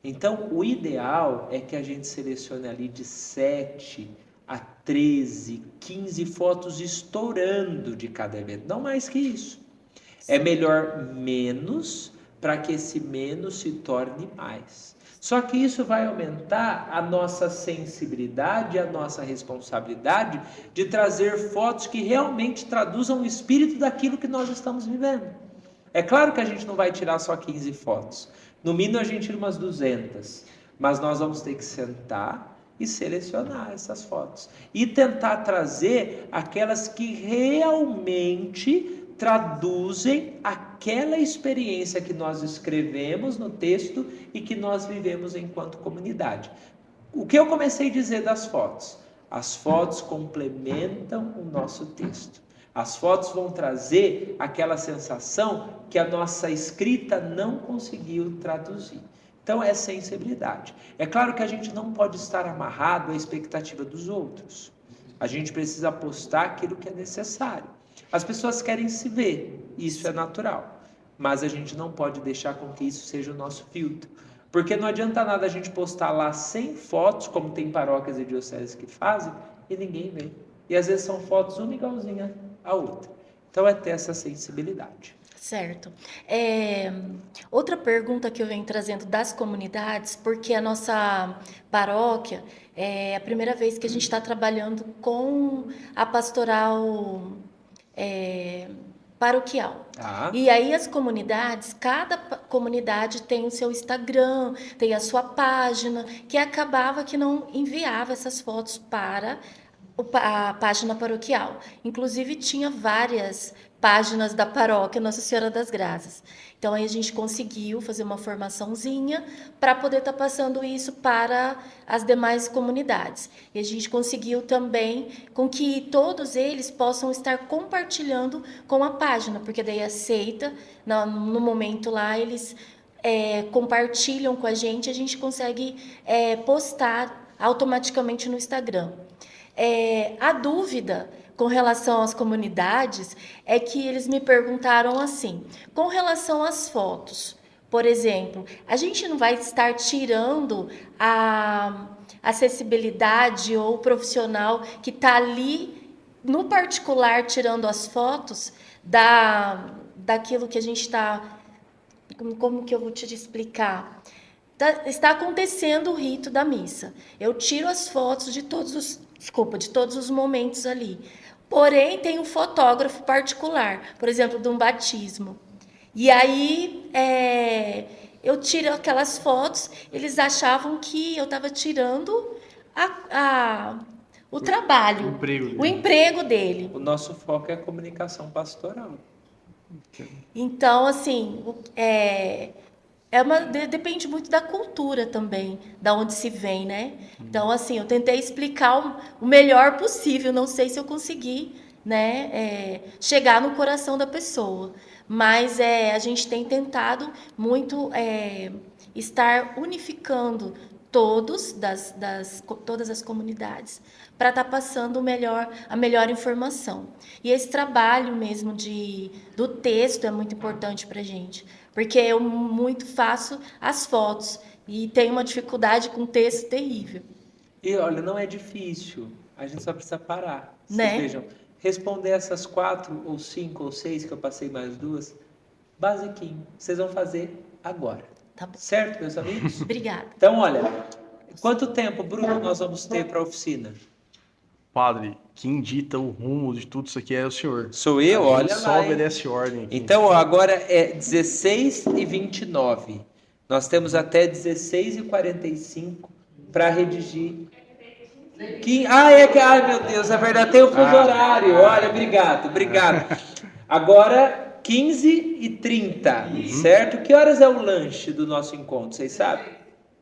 Então, o ideal é que a gente selecione ali de 7 a 13, 15 fotos estourando de cada evento, não mais que isso. É melhor menos para que esse menos se torne mais. Só que isso vai aumentar a nossa sensibilidade, a nossa responsabilidade de trazer fotos que realmente traduzam o espírito daquilo que nós estamos vivendo. É claro que a gente não vai tirar só 15 fotos. No mínimo a gente tira umas 200. Mas nós vamos ter que sentar e selecionar essas fotos. E tentar trazer aquelas que realmente traduzem aquela experiência que nós escrevemos no texto e que nós vivemos enquanto comunidade. O que eu comecei a dizer das fotos? As fotos complementam o nosso texto. As fotos vão trazer aquela sensação que a nossa escrita não conseguiu traduzir. Então é sensibilidade. É claro que a gente não pode estar amarrado à expectativa dos outros. A gente precisa postar aquilo que é necessário. As pessoas querem se ver, isso é natural. Mas a gente não pode deixar com que isso seja o nosso filtro. Porque não adianta nada a gente postar lá 100 fotos, como tem paróquias e dioceses que fazem, e ninguém vê. E às vezes são fotos uma igualzinha à outra. Então é ter essa sensibilidade. Certo. Outra pergunta que eu venho trazendo das comunidades, porque a nossa paróquia é a primeira vez que a gente está trabalhando com a pastoral paroquial. E aí as comunidades, cada comunidade tem o seu Instagram, tem a sua página, que acabava que não enviava essas fotos para a página paroquial. Inclusive tinha várias páginas da paróquia Nossa Senhora das Graças. Então aí a gente conseguiu fazer uma formaçãozinha para poder estar passando isso para as demais comunidades. E a gente conseguiu também com que todos eles possam estar compartilhando com a página, porque daí aceita, no momento lá eles compartilham com a gente consegue postar automaticamente no Instagram. A dúvida com relação às comunidades é que eles me perguntaram assim, com relação às fotos, por exemplo, a gente não vai estar tirando a acessibilidade ou o profissional que está ali, no particular, tirando as fotos daquilo que a gente está... Como que eu vou te explicar? Está acontecendo o rito da missa. Eu tiro as fotos de todos os momentos ali. Porém, tem um fotógrafo particular, por exemplo, de um batismo. E aí, eu tiro aquelas fotos, eles achavam que eu estava tirando o trabalho, o emprego dele. O nosso foco é a comunicação pastoral. Então, assim, depende muito da cultura também, da onde se vem, né? Então, assim, eu tentei explicar o melhor possível, não sei se eu consegui, né, chegar no coração da pessoa, mas a gente tem tentado muito estar unificando todas as comunidades, para estar passando a melhor informação. E esse trabalho mesmo do texto é muito importante para a gente, porque eu muito faço as fotos e tenho uma dificuldade com texto terrível. E olha, não é difícil, a gente só precisa parar. Vocês Né? vejam, responder essas 4 ou 5 ou 6 que eu passei mais 2, basiquinho, vocês vão fazer agora. Tá bom. Certo, meus amigos? Obrigada. Então, olha, quanto tempo, Bruno, nós vamos ter para a oficina? Padre, quem dita o rumo de tudo isso aqui é o senhor. Sou eu, A gente olha só lá. Hein? obedece ordem aqui. Então, ó, agora é 16h29. Nós temos até 16h45 para redigir. Ai, meu Deus, é verdade, tem o fuso horário. Olha, obrigado. Agora, 15h30, certo? Que horas é o lanche do nosso encontro, vocês sabem?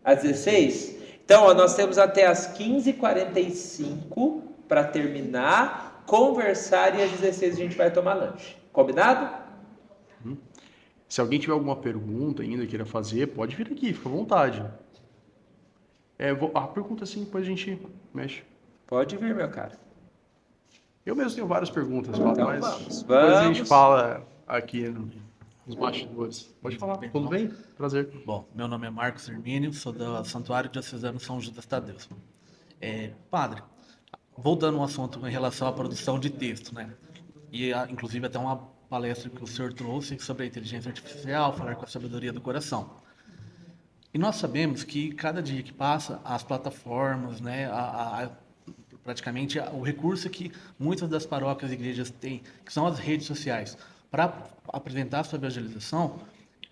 Às 16? Então, ó, nós temos até as 15h45 para terminar, conversar, e às 16 a gente vai tomar lanche. Combinado? Se alguém tiver alguma pergunta ainda queira fazer, pode vir aqui, fica à vontade. A pergunta assim, depois a gente mexe. Pode vir, meu cara. Eu mesmo tenho várias perguntas, Padre, Então, mas vamos. depois a gente fala aqui nos bastidores. Pode falar, Bem, tudo bem? Prazer. Bom, meu nome é Marcos Hermínio, sou do Santuário Diocesano São Judas Tadeu. Padre, voltando ao assunto em relação à produção de texto, né? E inclusive até uma palestra que o senhor trouxe sobre a inteligência artificial, falar com a sabedoria do coração. E nós sabemos que cada dia que passa, as plataformas, né, praticamente o recurso que muitas das paróquias e igrejas têm, que são as redes sociais, para apresentar a sua evangelização,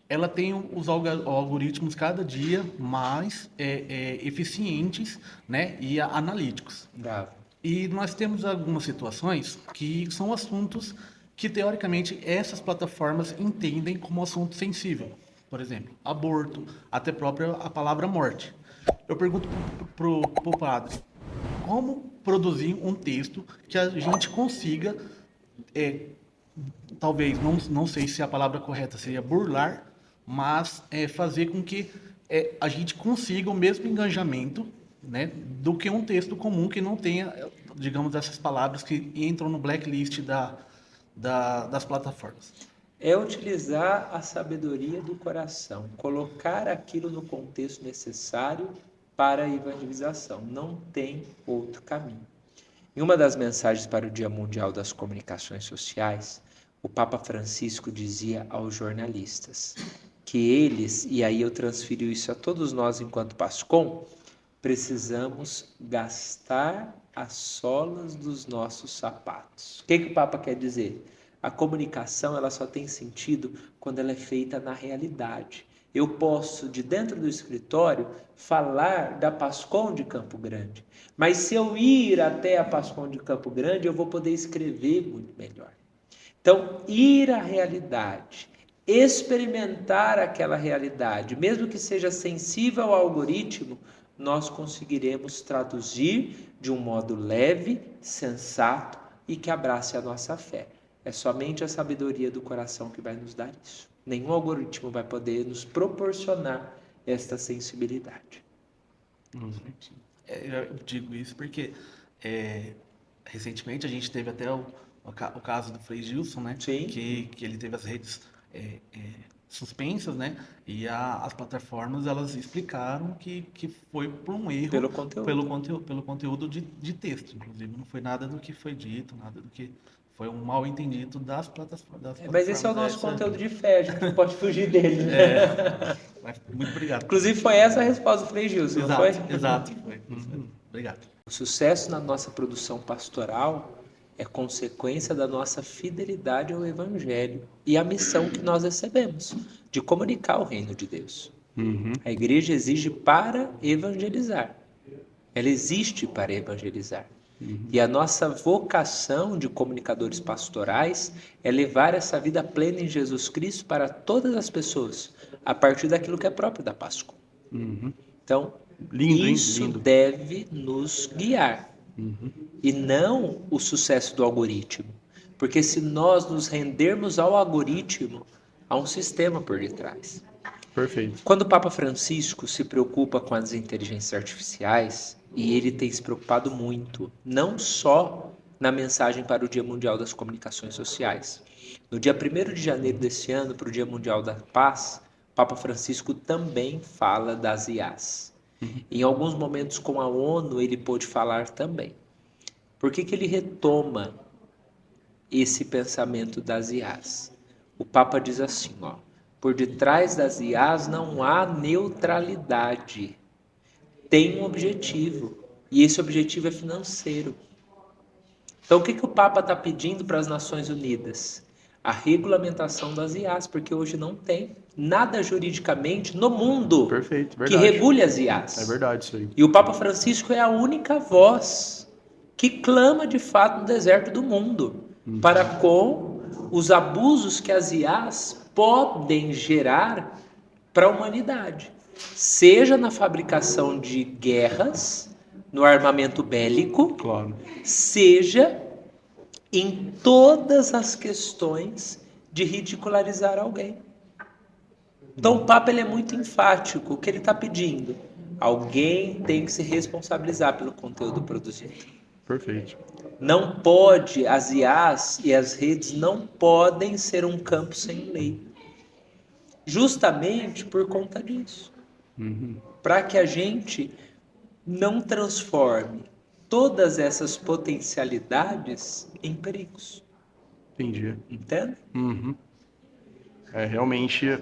ela tem os algoritmos cada dia mais eficientes, né, e analíticos. Bravo. E nós temos algumas situações que são assuntos que, teoricamente, essas plataformas entendem como assunto sensível. Por exemplo, aborto, até própria a palavra morte. Eu pergunto pro padre, como produzir um texto que a gente consiga, talvez, não sei se a palavra correta seria burlar, mas fazer com que a gente consiga o mesmo engajamento, né, do que um texto comum que não tenha, digamos, essas palavras que entram no blacklist das plataformas. É utilizar a sabedoria do coração, colocar aquilo no contexto necessário para a evangelização. Não tem outro caminho. Em uma das mensagens para o Dia Mundial das Comunicações Sociais, o Papa Francisco dizia aos jornalistas que eles, e aí eu transfiro isso a todos nós enquanto PASCOM, precisamos gastar as solas dos nossos sapatos. O que o Papa quer dizer? A comunicação ela só tem sentido quando ela é feita na realidade. Eu posso, de dentro do escritório, falar da PASCOM de Campo Grande, mas se eu ir até a PASCOM de Campo Grande, eu vou poder escrever muito melhor. Então, ir à realidade, experimentar aquela realidade, mesmo que seja sensível ao algoritmo, nós conseguiremos traduzir de um modo leve, sensato e que abrace a nossa fé. É somente a sabedoria do coração que vai nos dar isso. Nenhum algoritmo vai poder nos proporcionar esta sensibilidade. Eu digo isso porque recentemente a gente teve até o caso do Frei Gilson, né? Sim. Que ele teve as redes suspensas, né? E as plataformas elas explicaram que foi por um erro Pelo conteúdo. de texto, inclusive não foi nada do que foi dito, nada do que foi um mal entendido das plataformas. Mas esse é o nosso conteúdo de fé, a gente não pode fugir dele. Né? Muito obrigado. Inclusive foi essa a resposta do Frei Gilson, não foi? Exato. Foi. Obrigado. O sucesso na nossa produção pastoral é consequência da nossa fidelidade ao Evangelho e à missão que nós recebemos, de comunicar o reino de Deus. A igreja exige para evangelizar. Ela existe para evangelizar. E a nossa vocação de comunicadores pastorais é levar essa vida plena em Jesus Cristo para todas as pessoas, a partir daquilo que é próprio da Páscoa. Então, isso deve nos guiar. E não o sucesso do algoritmo. Porque se nós nos rendermos ao algoritmo, há um sistema por detrás. Perfeito. Quando o Papa Francisco se preocupa com as inteligências artificiais, e ele tem se preocupado muito, não só na mensagem para o Dia Mundial das Comunicações Sociais. No dia 1º de janeiro desse ano, para o Dia Mundial da Paz, o Papa Francisco também fala das IAs. Em alguns momentos com a ONU, ele pôde falar também. Por que ele retoma esse pensamento das IAs? O Papa diz assim, ó, por detrás das IAs não há neutralidade. Tem um objetivo, e esse objetivo é financeiro. Então, o que o Papa está pedindo para as Nações Unidas? A regulamentação das IAs, porque hoje não tem nada juridicamente no mundo Perfeito, que verdade. regule as IAs. É verdade isso aí. E o Papa Francisco é a única voz que clama de fato no deserto do mundo para com os abusos que as IAs podem gerar para a humanidade. Seja na fabricação de guerras, no armamento bélico, Claro. seja em todas as questões de ridicularizar alguém. Então o Papa ele é muito enfático. O que ele está pedindo? Alguém tem que se responsabilizar pelo conteúdo produzido. Perfeito. Não pode, as IAs e as redes não podem ser um campo sem lei. Justamente por conta disso. Para que a gente não transforme todas essas potencialidades em perigos. Entendi. Entende? É realmente.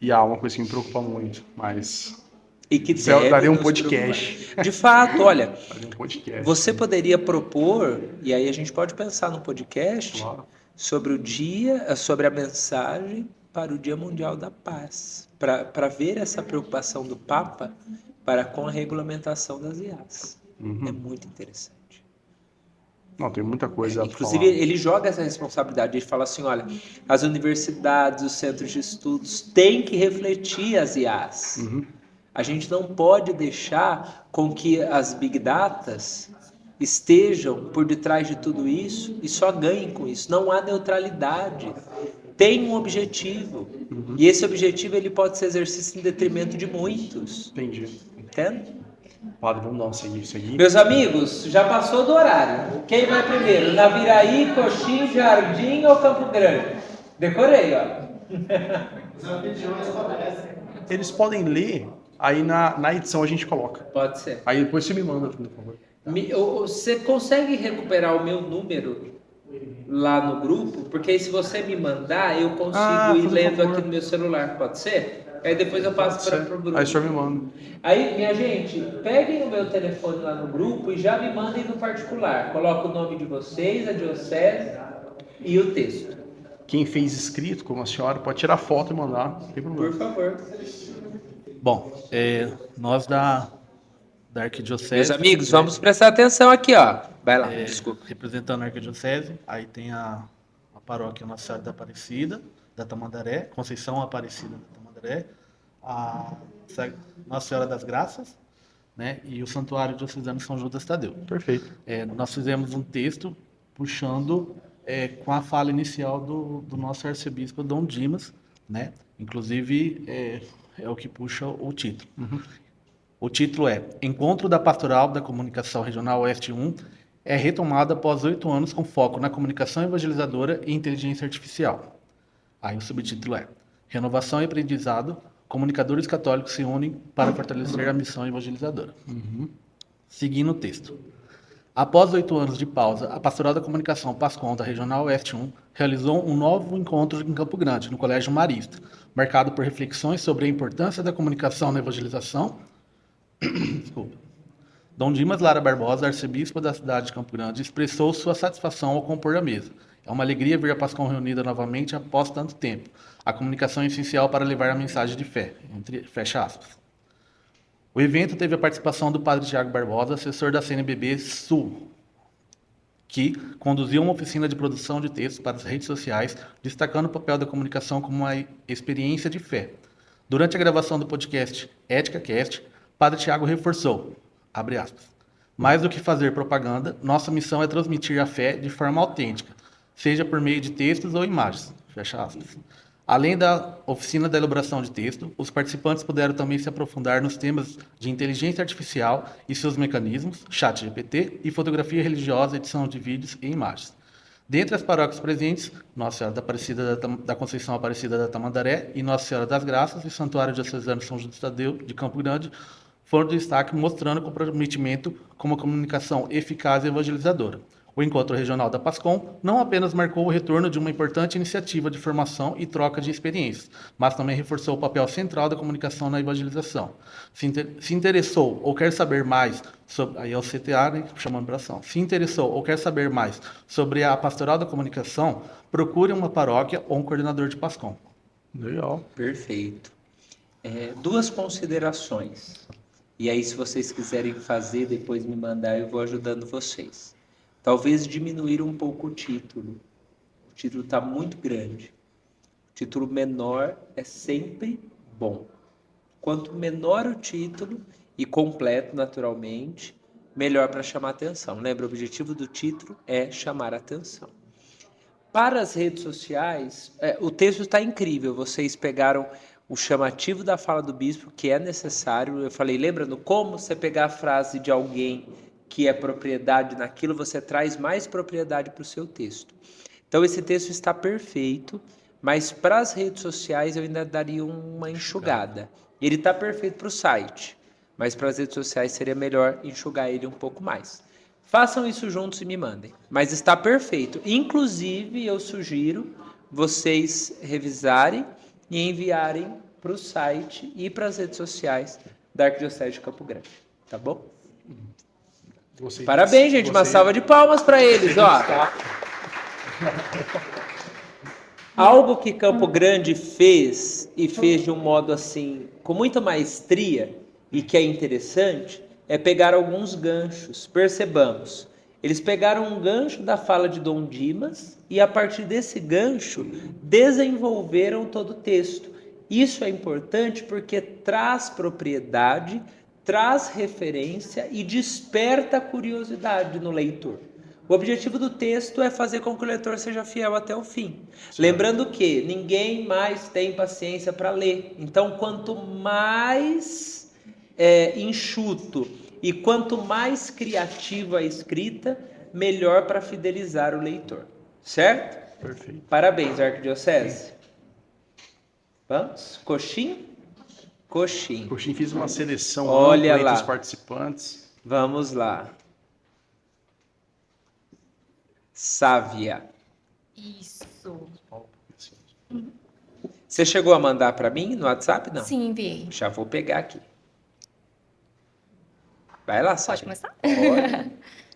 E há uma coisa que me preocupa muito, mas. E que Isso daria deve um nos podcast. preocupar. De fato, olha, Daria um podcast. você poderia propor, e aí a gente pode pensar no podcast, Claro. sobre a mensagem para o Dia Mundial da Paz, para ver essa preocupação do Papa para com a regulamentação das IAs. É muito interessante. Não, tem muita coisa a Inclusive, falar. ele joga essa responsabilidade, ele fala assim, olha, as universidades, os centros de estudos têm que refletir as IAs. A gente não pode deixar com que as big datas estejam por detrás de tudo isso e só ganhem com isso. Não há neutralidade. Tem um objetivo. E esse objetivo ele pode ser exercido em detrimento de muitos. Entendi. Entende? Padre, vamos dar um seguir. Meus amigos, já passou do horário. Quem vai primeiro? Naviraí, Coxim, Jardim ou Campo Grande? Decorei, ó. Eles podem ler, aí na edição a gente coloca. Pode ser. Aí depois você me manda, por favor. Você consegue recuperar o meu número lá no grupo? Porque aí se você me mandar, eu consigo ir por lendo favor. aqui no meu celular, pode ser? Aí depois eu passo para o grupo. Aí o senhor me manda. Aí, minha gente, peguem o meu telefone lá no grupo e já me mandem no particular. Coloca o nome de vocês, a diocese e o texto. Quem fez escrito, como a senhora, pode tirar foto e mandar. Não tem Por problema. favor. Bom, nós da Arquidiocese... Meus amigos, vamos prestar atenção aqui, ó. Vai lá, desculpa. Representando a Arquidiocese, aí tem a paróquia Nossa Senhora da Aparecida, da Tamandaré, Conceição Aparecida da Tamandaré, a Nossa Senhora das Graças, né, e o Santuário Diocesano São Judas Tadeu. Perfeito. Nós fizemos um texto puxando com a fala inicial do nosso arcebispo Dom Dimas, né? Inclusive é o que puxa o título. O título é Encontro da Pastoral da Comunicação Regional Oeste 1 é retomada após 8 anos com foco na comunicação evangelizadora e inteligência artificial. Aí o subtítulo é Renovação e Aprendizado, comunicadores católicos se unem para fortalecer a missão evangelizadora. Seguindo o texto. Após 8 anos de pausa, a Pastoral da Comunicação PASCOM da Regional Oeste 1 realizou um novo encontro em Campo Grande, no Colégio Marista, marcado por reflexões sobre a importância da comunicação na evangelização. Desculpa. Dom Dimas Lara Barbosa, arcebispo da cidade de Campo Grande, expressou sua satisfação ao compor a mesa. É uma alegria ver a PASCOM reunida novamente após tanto tempo. A comunicação é essencial para levar a mensagem de fé. Fecha aspas. O evento teve a participação do padre Tiago Barbosa, assessor da CNBB Sul, que conduziu uma oficina de produção de textos para as redes sociais, destacando o papel da comunicação como uma experiência de fé. Durante a gravação do podcast EticaCast, padre Tiago reforçou, abre aspas, mais do que fazer propaganda, nossa missão é transmitir a fé de forma autêntica, seja por meio de textos ou imagens, fecha aspas. Além da oficina da elaboração de texto, os participantes puderam também se aprofundar nos temas de inteligência artificial e seus mecanismos, ChatGPT e fotografia religiosa, edição de vídeos e imagens. Dentre as paróquias presentes, Nossa Senhora da Conceição Aparecida da Tamandaré e Nossa Senhora das Graças e Santuário Diocesano São Judas Tadeu de Campo Grande foram de destaque, mostrando comprometimento com uma comunicação eficaz e evangelizadora. O Encontro Regional da PASCOM não apenas marcou o retorno de uma importante iniciativa de formação e troca de experiências, mas também reforçou o papel central da comunicação na evangelização. Se interessou ou quer saber mais sobre... Aí é o CTA, né, chamando para ação. Se interessou ou quer saber mais sobre a Pastoral da Comunicação, procure uma paróquia ou um coordenador de PASCOM. Legal. Perfeito. Duas considerações. E aí, se vocês quiserem fazer, depois me mandar, eu vou ajudando vocês. Talvez diminuir um pouco o título. O título está muito grande. O título menor é sempre bom. Quanto menor o título, e completo naturalmente, melhor para chamar atenção. Lembra, o objetivo do título é chamar atenção. Para as redes sociais, o texto está incrível. Vocês pegaram o chamativo da fala do bispo, que é necessário. Eu falei, lembra no como você pegar a frase de alguém que é propriedade naquilo, você traz mais propriedade para o seu texto. Então, esse texto está perfeito, mas para as redes sociais eu ainda daria uma enxugada. Ele está perfeito para o site, mas para as redes sociais seria melhor enxugar ele um pouco mais. Façam isso juntos e me mandem. Mas está perfeito. Inclusive, eu sugiro vocês revisarem e enviarem para o site e para as redes sociais da Arquidiocese de Campo Grande. Tá bom? Parabéns, gente. Uma salva de palmas para eles, ó. Algo que Campo Grande fez, e fez de um modo assim, com muita maestria, e que é interessante, é pegar alguns ganchos. Percebamos. Eles pegaram um gancho da fala de Dom Dimas e, a partir desse gancho, desenvolveram todo o texto. Isso é importante porque traz propriedade, traz referência e desperta a curiosidade no leitor. O objetivo do texto é fazer com que o leitor seja fiel até o fim. Sim. Lembrando que ninguém mais tem paciência para ler. Então, quanto mais enxuto e quanto mais criativa a escrita, melhor para fidelizar o leitor. Certo? Perfeito. Parabéns, Arquidiocese. Vamos? Coxim? Coxim. Coxim fez uma seleção Olha ampla lá. entre os participantes. Vamos lá. Sávia. Isso. Você chegou a mandar para mim no WhatsApp? Não. Sim, enviei. Já vou pegar aqui. Vai lá, Sávia. Pode começar? Pode.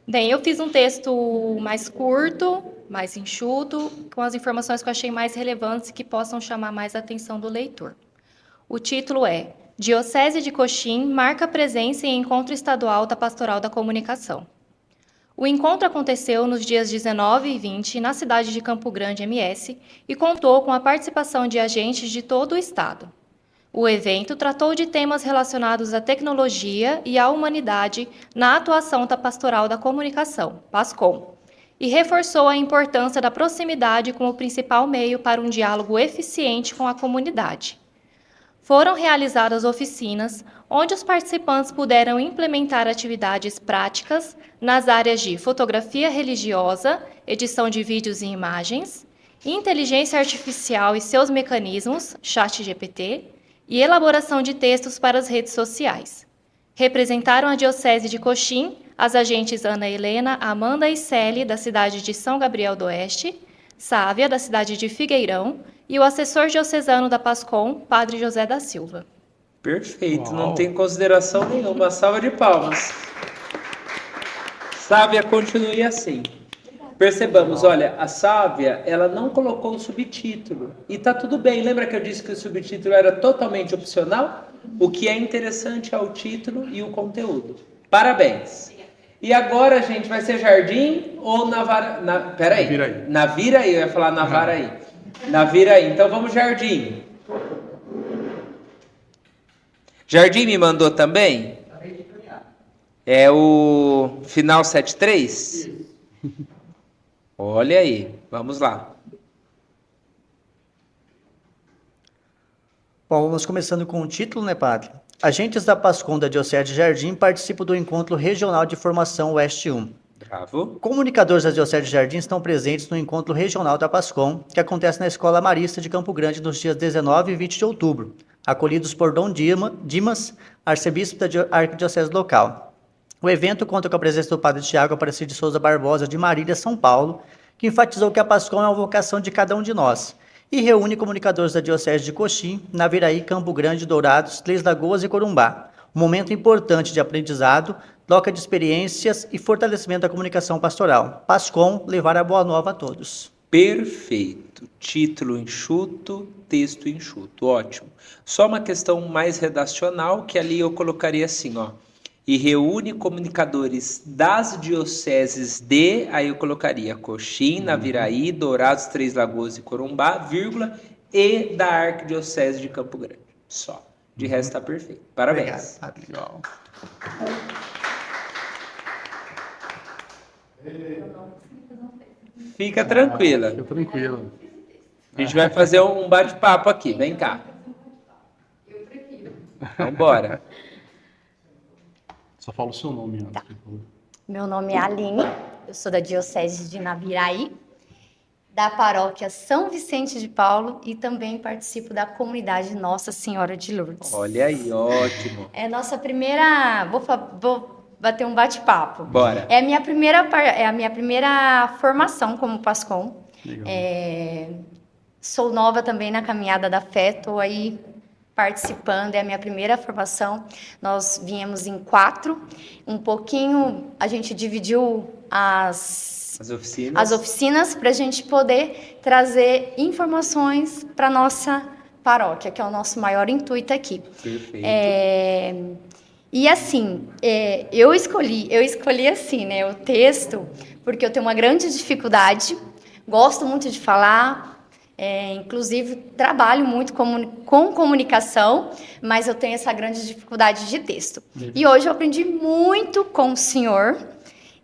Bem, eu fiz um texto mais curto, mais enxuto, com as informações que eu achei mais relevantes e que possam chamar mais a atenção do leitor. O título é Diocese de Coxim marca presença em encontro estadual da Pastoral da Comunicação. O encontro aconteceu nos dias 19 e 20 na cidade de Campo Grande, MS, e contou com a participação de agentes de todo o estado. O evento tratou de temas relacionados à tecnologia e à humanidade na atuação da Pastoral da Comunicação, PASCOM, e reforçou a importância da proximidade como principal meio para um diálogo eficiente com a comunidade. Foram realizadas oficinas onde os participantes puderam implementar atividades práticas nas áreas de fotografia religiosa, edição de vídeos e imagens, inteligência artificial e seus mecanismos, ChatGPT, e elaboração de textos para as redes sociais. Representaram a Diocese de Coxim as agentes Ana Helena, Amanda e Celi, da cidade de São Gabriel do Oeste, Sávia, da cidade de Figueirão, e o assessor diocesano da PASCOM, Padre José da Silva. Perfeito, Uau. não tem consideração nenhuma. Salva de palmas. Sávia, continue assim. Percebamos, olha, a Sávia, ela não colocou o subtítulo. E tá tudo bem. Lembra que eu disse que o subtítulo era totalmente opcional? O que é interessante é o título e o conteúdo. Parabéns. E agora, gente, vai ser Jardim ou Peraí. Naviraí. Naviraí, eu ia falar Navaraí. Naviraí. Então vamos, Jardim. Jardim me mandou também? É o final 73? Olha aí, vamos lá. Bom, vamos começando com o título, né, padre? Agentes da PASCOM da Diocese de Jardim participam do Encontro Regional de Formação Oeste 1. Bravo. Comunicadores da Diocese de Jardim estão presentes no Encontro Regional da PASCOM, que acontece na Escola Marista de Campo Grande nos dias 19 e 20 de outubro, acolhidos por Dom Dimas, arcebispo da arquidiocese local. O evento conta com a presença do padre Tiago Aparecido de Souza Barbosa, de Marília, São Paulo, que enfatizou que a PASCOM é uma vocação de cada um de nós, e reúne comunicadores da Diocese de Coxim, Naviraí, Campo Grande, Dourados, Três Lagoas e Corumbá. Um momento importante de aprendizado, troca de experiências e fortalecimento da comunicação pastoral. PASCOM, levar a boa nova a todos. Perfeito. Título enxuto, texto enxuto. Ótimo. Só uma questão mais redacional, que ali eu colocaria assim, ó. E reúne comunicadores das dioceses de, aí eu colocaria Coxim, Naviraí, Dourados, Três Lagoas e Corumbá, vírgula, e da Arquidiocese de Campo Grande. Só. De resto tá perfeito. Parabéns. Obrigado, padre. Legal. Fica tranquila. Fica tranquilo. A gente vai fazer um bate-papo aqui. Vem cá. Eu prefiro. Vambora. Só fala o seu nome antes. por favor. Meu nome é Aline, eu sou da Diocese de Naviraí, da paróquia São Vicente de Paulo e também participo da comunidade Nossa Senhora de Lourdes. Olha aí, ótimo. É nossa primeira... Vou bater um bate-papo. Bora. É a minha primeira formação como PASCOM. Legal. Sou nova também na caminhada da fé, estou aí participando, é a minha primeira formação. Nós viemos em 4, um pouquinho, a gente dividiu as oficinas para a gente poder trazer informações para nossa paróquia, que é o nosso maior intuito aqui. Perfeito. E assim, eu escolhi assim, né, o texto, porque eu tenho uma grande dificuldade, gosto muito de falar. Inclusive, trabalho muito com comunicação, mas eu tenho essa grande dificuldade de texto. E hoje eu aprendi muito com o senhor,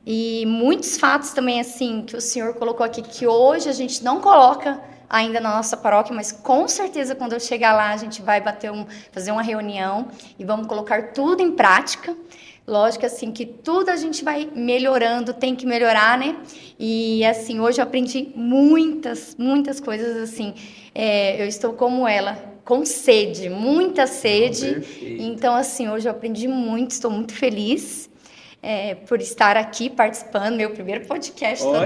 e muitos fatos também, assim, que o senhor colocou aqui, que hoje a gente não coloca ainda na nossa paróquia, mas com certeza quando eu chegar lá a gente vai fazer uma reunião e vamos colocar tudo em prática. Lógico, assim, que tudo a gente vai melhorando, tem que melhorar, né? E, assim, hoje eu aprendi muitas coisas, assim. Eu estou como ela, com sede, muita sede. Então, assim, hoje eu aprendi muito, estou muito feliz por estar aqui participando, meu primeiro podcast. Estou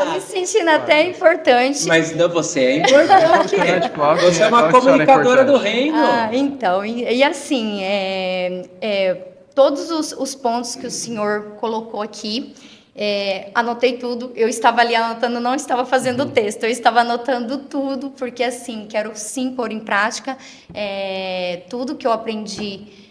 me sentindo até importante. Mas não, você é importante. Você é uma comunicadora do reino. Então, e assim, todos os pontos que o senhor colocou aqui, anotei tudo. Eu estava ali anotando, não estava fazendo o texto, eu estava anotando tudo, porque assim, quero sim pôr em prática tudo que eu aprendi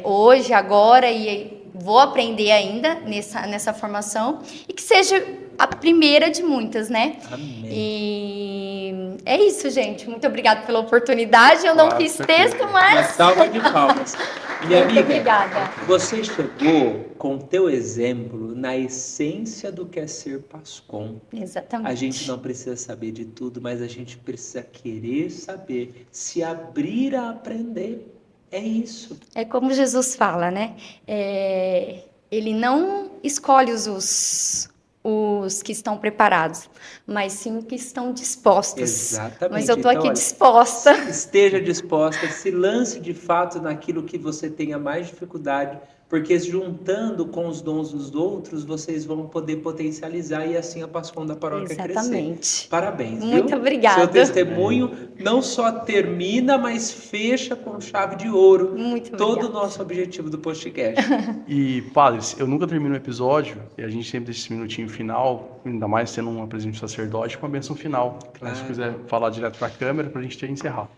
hoje, agora, e vou aprender ainda nessa formação, e que seja a primeira de muitas, né? Amém. E é isso, gente. Muito obrigada pela oportunidade. Eu não fiz texto, Uma mas... salva de palmas. Minha Muito amiga, obrigada. você chegou com teu exemplo na essência do que é ser PASCOM. Exatamente. A gente não precisa saber de tudo, mas a gente precisa querer saber, se abrir a aprender. É isso. É como Jesus fala, né? Ele não escolhe os que estão preparados, mas sim os que estão dispostos. Exatamente. Mas eu estou aqui olha, disposta. Esteja disposta, se lance de fato naquilo que você tenha mais dificuldade, porque juntando com os dons dos outros, vocês vão poder potencializar e assim a PASCOM da paróquia Exatamente. crescer. Parabéns, Muito viu? obrigada. Seu testemunho não só termina, mas fecha com chave de ouro Muito todo o obrigada. nosso objetivo do podcast. E, padres, eu nunca termino o episódio, e a gente sempre deixa esse minutinho final, ainda mais tendo uma presença de sacerdote, com a bênção final. Claro. Se quiser falar direto para a câmera, para a gente encerrar.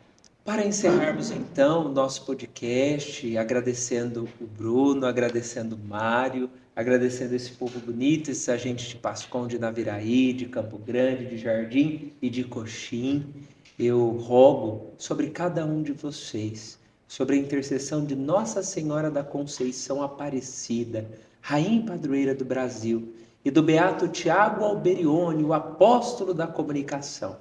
Para encerrarmos então o nosso podcast, agradecendo o Bruno, agradecendo o Mário, agradecendo esse povo bonito, esses agentes de PASCOM de Naviraí, de Campo Grande, de Jardim e de Coxim, eu rogo sobre cada um de vocês, sobre a intercessão de Nossa Senhora da Conceição Aparecida, Rainha e Padroeira do Brasil, e do Beato Tiago Alberione, o apóstolo da comunicação.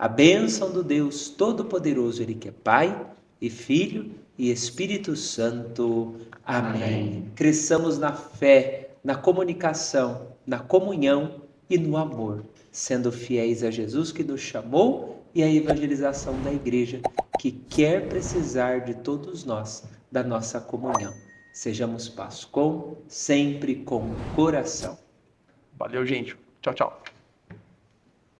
A bênção do Deus Todo-Poderoso, Ele que é Pai e Filho e Espírito Santo. Amém. Cresçamos na fé, na comunicação, na comunhão e no amor, sendo fiéis a Jesus que nos chamou e a evangelização da igreja que quer precisar de todos nós, da nossa comunhão. Sejamos Pascom, sempre com o coração. Valeu, gente. Tchau, tchau.